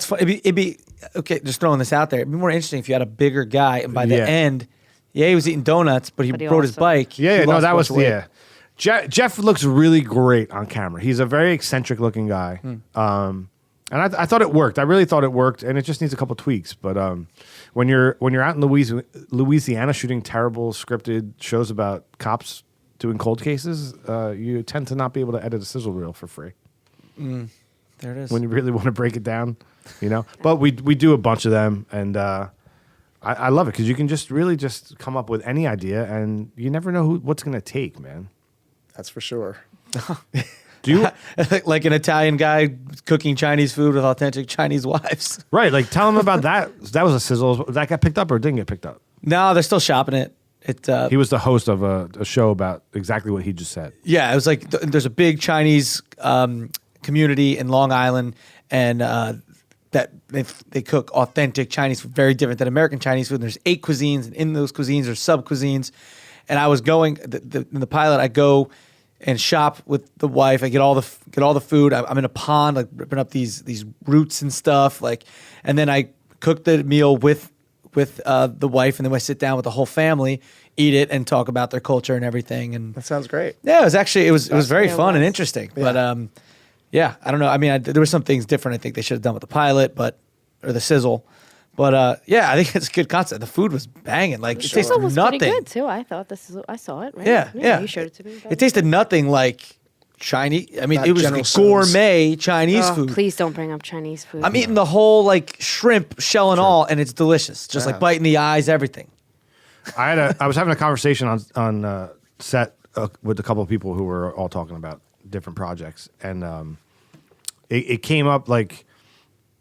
fun. It'd be okay. Just throwing this out there. It'd be more interesting if you had a bigger guy, and by the Yeah. end, he was eating donuts, but he But he rode his also- bike. Yeah, He no, lost that a was bunch of weight. Jeff looks really great on camera. He's a very eccentric looking guy. And I thought it worked. I really thought it worked, and it just needs a couple tweaks. But when you're out in Louisiana shooting terrible scripted shows about cops doing cold cases, you tend to not be able to edit a sizzle reel for free There it is. when you really want to break it down, But we do a bunch of them, and I love it because you can just really just come up with any idea, and you never know what's going to take, man. That's for sure. Do you? Like an Italian guy cooking Chinese food with authentic Chinese wives. Right, like tell them about that. That was a sizzle. That got picked up or didn't get picked up? No, they're still shopping it. He was the host of a show about exactly what he just said. Yeah, it was like there's a big Chinese community in Long Island, and that they cook authentic Chinese food, very different than American Chinese food. And there's 8 cuisines, and in those cuisines there's sub cuisines. And I was going in the pilot. I go and shop with the wife. I get all the food. I'm in a pond, like ripping up these roots and stuff. Like, and then I cook the meal with the wife, and then I sit down with the whole family, eat it, and talk about their culture and everything. And That sounds great. yeah, it was very Yeah, it fun and was. interesting. But yeah, I don't know. I mean, there were some things different. I think they should have done with the pilot, or the sizzle. But yeah, I think it's a good concept. The food was banging. Like it tasted Sizzle was nothing. pretty good too. I thought I saw it. Right? Yeah. You showed it to me. It tasted nothing like Chinese. I mean, Not it was General like Tso's. gourmet Chinese Oh, food. please don't bring up Chinese food. I'm eating the whole like shrimp shell and all, and it's delicious. Just like biting the eyes, everything. I was having a conversation on set with a couple of people who were all talking about different projects, and it came up like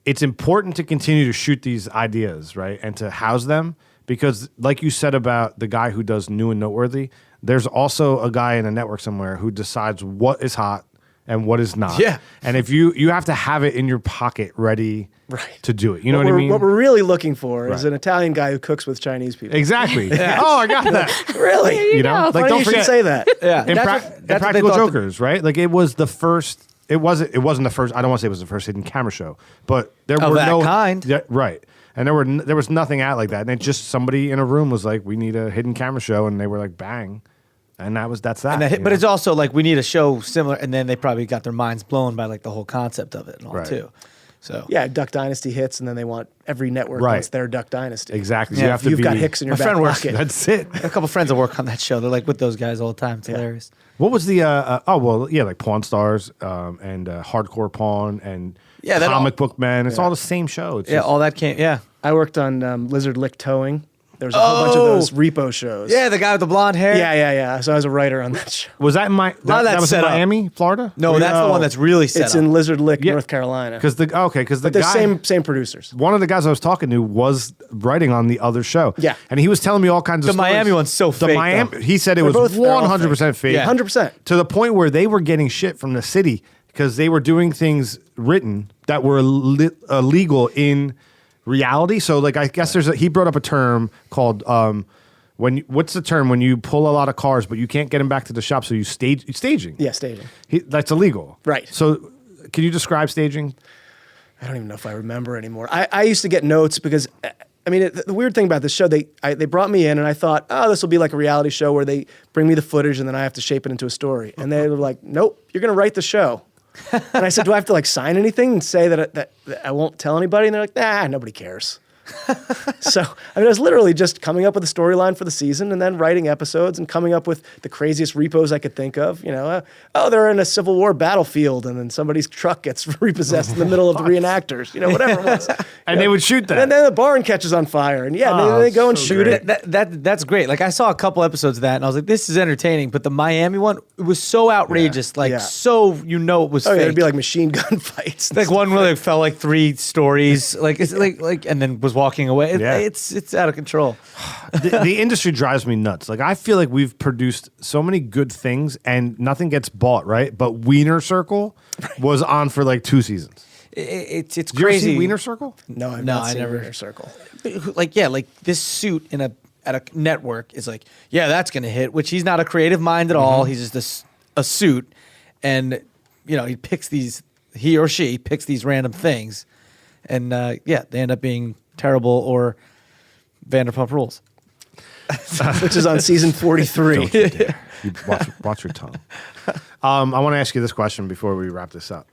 it's important to continue to shoot these ideas, right, and to house them because, like you said about the guy who does new and noteworthy, there's also a guy in a network somewhere who decides what is hot and what is not. Yeah. And if you have to have it in your pocket ready to do it. You know what I mean? What we're really looking for is Right. an Italian guy who cooks with Chinese people. Exactly. Oh, I got that. Really? You know, like Funny don't you should forget say that. Yeah, Impractical Jokers, right? Like it was the first. It wasn't the first. I don't want to say it was the first hidden camera show, but there Of were that no kind. Yeah, right? And there was nothing out like that. And it just somebody in a room was like, "We need a hidden camera show," and they were like, "Bang," and that's that. And you but know? it's also like we need a show similar, and then they probably got their minds blown by like the whole concept of it and all Right. too. So Yeah, Duck Dynasty hits, and then they want every network Right. wants their Duck Dynasty. exactly. So Yeah, you have to You've be, got Hicks in your My back friend works- pocket. That's it. a couple friends that work on that show. They're like with those guys all the time. It's hilarious. What was the? Like Pawn Stars and Hardcore Pawn and Yeah, that Comic Book Man. It's all the same show. It's Yeah, just- all that came. Yeah. I worked on Lizard Lick Towing. There was a whole bunch of those repo shows. Yeah, the guy with the blonde hair. Yeah. So I was a writer on that show. was that in lot of that that's was in set up. Miami, Florida? No, that's the one that's really set It's up. in Lizard Lick, Yeah. North Carolina. Because the But they're guy, same producers. one of the guys I was talking to was writing on the other show. Yeah. and he was telling me all kinds of The stories. Miami one's so The fake, Miami, though. he said it They're was they're all 100% fake. Yeah. 100%. To the point where they were getting shit from the city because they were doing things written that were illegal in reality. So, like, I guess he brought up a term called what's the term when you pull a lot of cars but you can't get them back to the shop, so you staging. Yeah, staging. That's illegal. Right. So, can you describe staging? I don't even know if I remember anymore. I used to get notes because, I mean, the weird thing about this show, they brought me in and I thought, oh, this will be like a reality show where they bring me the footage and then I have to shape it into a story. And they were like, nope, you're going to write the show. And I said, do I have to like sign anything and say that I won't tell anybody? And they're like, nah, nobody cares. So, I mean, I was literally just coming up with a storyline for the season and then writing episodes and coming up with the craziest repos I could think of. You know, they're in a Civil War battlefield and then somebody's truck gets repossessed in the middle of the reenactors, you know, whatever it was. And they would shoot that. And then the barn catches on fire. And yeah, Oh, they go and so shoot great. it. That's great. Like I saw a couple episodes of that, and I was like, "This is entertaining." But the Miami one, it was so outrageous. Like Yeah. so, it was Oh, yeah, fake. it'd be like machine gun fights. Like one where they fell like 3 stories, like it's like, and then was walking away. Yeah. It's out of control. The industry drives me nuts. Like, I feel like we've produced so many good things and nothing gets bought, right? But Wiener Circle was on for like 2 seasons. It's Did you ever crazy. see Wiener Circle? No, I've No, not I seen never- Inner Circle. Like this suit at a network is like, yeah, that's gonna hit. Which he's not a creative mind at all. He's just a suit, and he or she picks these random things, and they end up being terrible or Vanderpump Rules. Which is on season 43. Don't you dare. You watch your tongue. I want to ask you this question before we wrap this up.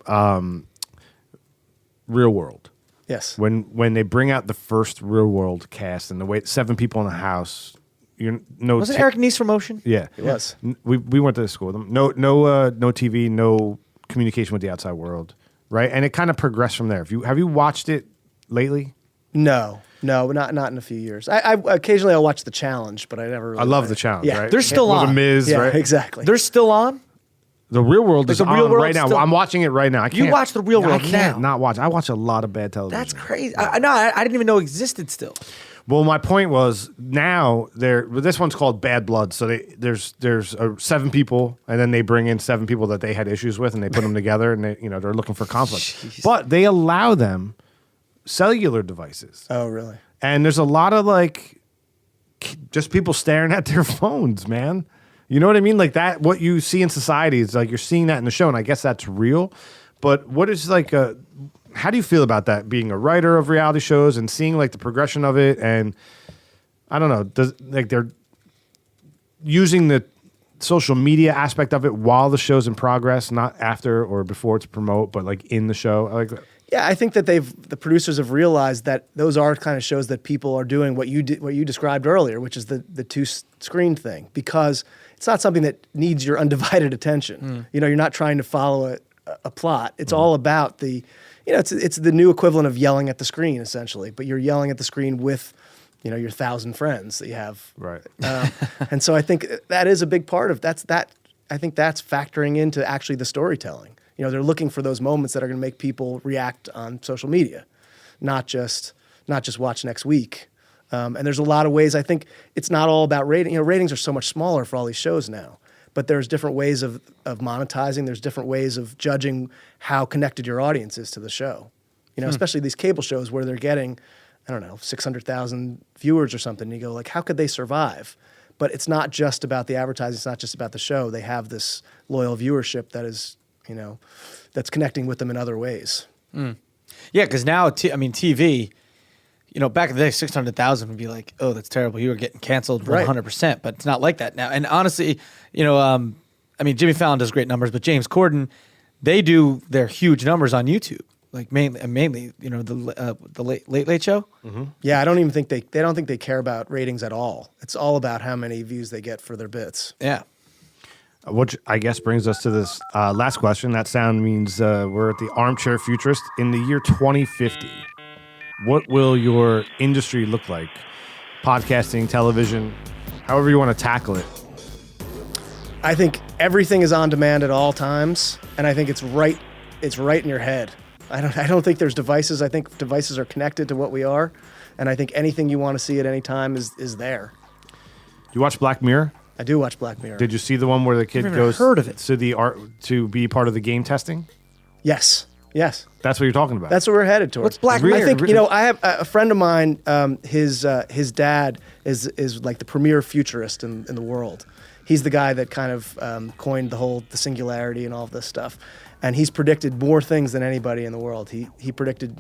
Real World. Yes. When they bring out the first Real World cast and the way 7 people in a house, Was it Eric Nies from Ocean? Yeah, It was. We went to school with them. No TV, no communication with the outside world, right? And it kind of progressed from there. Have you watched it lately? No, not in a few years. I occasionally I'll watch The Challenge, but I never really I love The Challenge. Yeah. Right? They're still With on. The Miz, Yeah, right? exactly. They're still on. The Real World is The Real on World right now. still- I'm watching it right now. I can't. watch The Real World I can't now. not watch. I watch a lot of bad television. That's crazy. I didn't even know it existed still. Well, my point was now this one's called Bad Blood. So there's 7 people, and then they bring in 7 people that they had issues with, and they put them together, and they're looking for conflict. Jeez. But they allow them cellular devices, Oh, really? and there's a lot of like just people staring at their phones, man. You know what I mean? Like that, what you see in society is like you're seeing that in the show, and I guess that's real. But what is how do you feel about that? Being a writer of reality shows and seeing like the progression of it, and I don't know, they're using the social media aspect of it while the show's in progress, not after or before to promote, but like in the show. I like that. Yeah, I think that the producers have realized that those are kind of shows that people are doing what you described earlier, which is the 2-screen thing, because it's not something that needs your undivided attention. You're not trying to follow a plot. It's all about it's the new equivalent of yelling at the screen essentially, but you're yelling at the screen with your 1,000 friends that you have. Right. And so I think that is a big part of that. I think that's factoring into actually the storytelling. They're looking for those moments that are going to make people react on social media, not just watch next week. And there's a lot of ways. I think it's not all about rating. Ratings are so much smaller for all these shows now, but there's different ways of monetizing. There's different ways of judging how connected your audience is to the show. Especially these cable shows where they're getting, 600,000 viewers or something. And you go like, how could they survive? But it's not just about the advertising. It's not just about the show. They have this loyal viewership that is, that's connecting with them in other ways. Yeah, because now, TV, back in the day, 600,000 would be like, oh, that's terrible. You were getting canceled Right. 100%. But it's not like that now. And honestly, Jimmy Fallon does great numbers, but James Corden, they do their huge numbers on YouTube. Like mainly, the Late Show. Yeah, I don't even think they don't think they care about ratings at all. It's all about how many views they get for their bits. Yeah. Which I guess brings us to this last question. That sound means we're at the Armchair Futurist. In the year 2050, what will your industry look like? Podcasting, television, however you want to tackle it. I think everything is on demand at all times, and I think it's right in your head. I don't think there's devices. I think devices are connected to what we are, and I think anything you want to see at any time is there. You watch Black Mirror? I do watch Black Mirror. Did you see the one where the kid never goes heard of it. to the art to be part of the game testing? Yes. That's what you're talking about. That's what we're headed towards. What's Black I Mirror? think I have a friend of mine. His dad is like the premier futurist in the world. He's the guy that kind of coined the singularity and all of this stuff, and he's predicted more things than anybody in the world. He predicted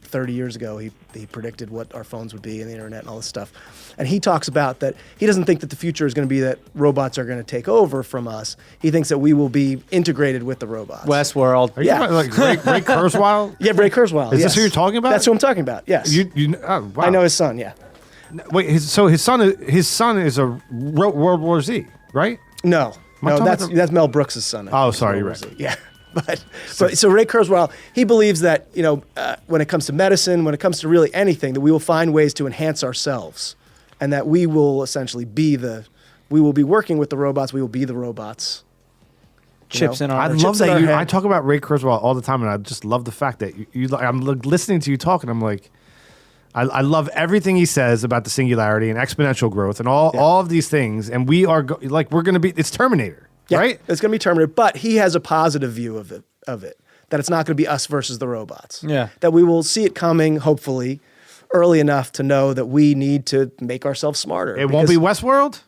30 years ago, he predicted what our phones would be and the internet and all this stuff. And he talks about that he doesn't think that the future is going to be that robots are going to take over from us. He thinks that we will be integrated with the robots. Westworld. Are you yeah. talking about, like Ray Kurzweil? Yeah, Ray Kurzweil. Is yes. this who you're talking about? That's who I'm talking about, yes. Oh, wow. I know his son, yeah. Wait, his son is a World War Z, right? No, Am I talking that's Mel Brooks' son. Oh, sorry, you're right. Yeah. But so Ray Kurzweil, he believes that when it comes to medicine, when it comes to really anything, that we will find ways to enhance ourselves, and that we will essentially we will be working with the robots. We will be the robots. Chips in our I chips love in our that head. I talk about Ray Kurzweil all the time, and I just love the fact that I'm listening to you talk, and I'm like, I love everything he says about the singularity and exponential growth and all of these things, and we are we're going to be. It's Terminator. Yeah, right? It's going to be Terminator, but he has a positive view of it, that it's not going to be us versus the robots. Yeah. That we will see it coming, hopefully, early enough to know that we need to make ourselves smarter. It won't be Westworld?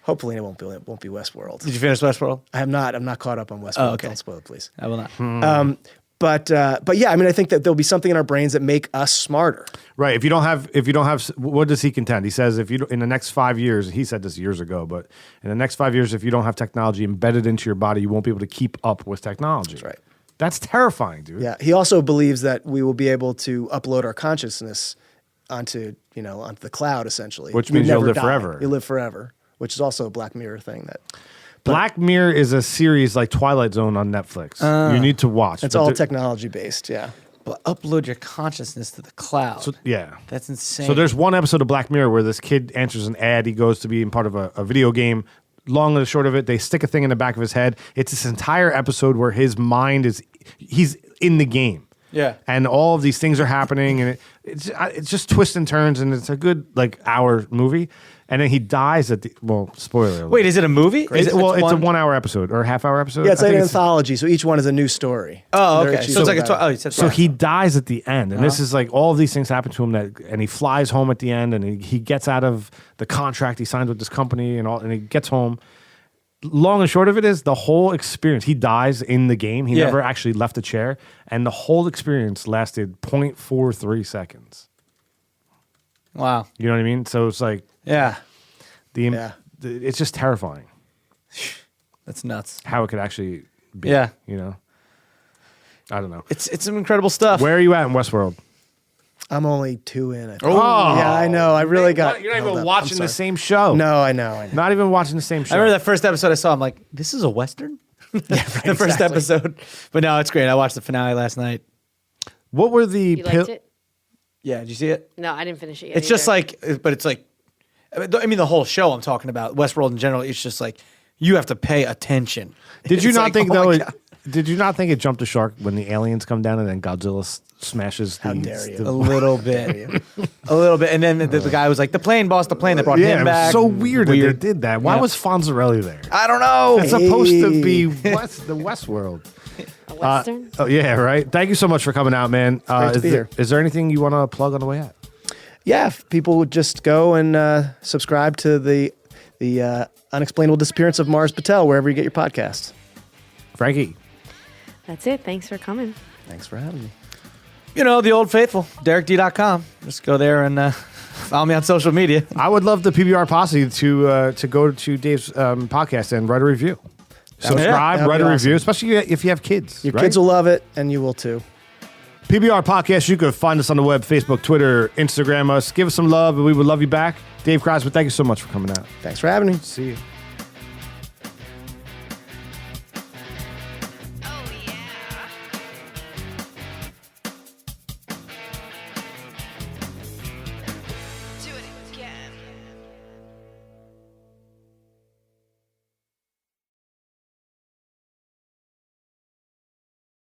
Hopefully it won't be Westworld. Did you finish Westworld? I'm not caught up on Westworld. Oh, okay. Don't spoil it, please. I will not. But yeah, I mean, I think that there'll be something in our brains that make us smarter. Right. If you don't have, what does he contend? He says in the next 5 years, he said this years ago, but in the next 5 years, if you don't have technology embedded into your body, you won't be able to keep up with technology. That's right. That's terrifying, dude. Yeah. He also believes that we will be able to upload our consciousness onto the cloud, essentially. Which We means you'll never live die. forever. You'll live forever, which is also a Black Mirror thing that. Black Mirror is a series like Twilight Zone on Netflix. You need to watch. It's But all there- technology based, yeah. But upload your consciousness to the cloud. So, yeah. That's insane. So there's one episode of Black Mirror where this kid answers an ad. He goes to be in part of a video game. Long and the short of it, they stick a thing in the back of his head. It's this entire episode where his mind he's in the game. Yeah. And all of these things are happening, and it's just twists and turns, and it's a good hour movie. And then he dies at spoiler alert. Wait, is it a movie? It's a 1 hour episode or a half hour episode. Yeah, it's I like think an anthology, so each one is a new story. Oh, They're okay. each So it's like about it. you said So he dies at the end, and this is like all of these things happen to him and he flies home at the end, and he gets out of the contract he signed with this company and he gets home. Long and short of it is the whole experience. He dies in the game. He never actually left the chair, and the whole experience lasted 0.43 seconds. Wow. You know what I mean? So it's like Yeah. it's just terrifying That's nuts. how it could actually be. Yeah. You know, I don't know. It's some incredible stuff. Where are you at in Westworld? I'm only 2 in it. Oh. Yeah, I know. I really got. You're not held even up. watching I'm the sorry. same show. No, I know. Not even watching the same show. I remember that first episode I saw. I'm like, this is a Western? The first episode. But no, it's great. I watched the finale last night. What were the You liked it? Yeah, did you see it? No, I didn't finish it yet. It's just either. like, but it's like, I mean, the whole show I'm talking about, Westworld in general, it's just like, you have to pay attention. Did you It's not like, think oh though? my God. Did you not think it jumped the shark when the aliens come down and then Godzilla smashes? How dare you. A little bit. A little bit. And then the guy was like, the plane, boss, the plane. They brought Yeah, him it back. was so weird that they did that. Why Yeah. was Fonzarelli there? I don't know. It's supposed to be Hey. the Westworld. a Western. Oh yeah, right. Thank you so much for coming out, man. great to be here. Is there anything you want to plug on the way out? Yeah, if people would just go and subscribe to the Unexplainable Disappearance of Mars Patel wherever you get your podcasts. Frankie. That's it. Thanks for coming. Thanks for having me. You know, the old faithful, DerekD.com. Just go there and follow me on social media. I would love the PBR posse to go to Dave's podcast and write a review. Subscribe, that'd write be a awesome. review, especially if you have kids. Your right? kids will love it, and you will too. PBR Podcast, you can find us on the web, Facebook, Twitter, Instagram us. Give us some love, and we would love you back. Dave Kreizman, thank you so much for coming out. Thanks for having me. See you.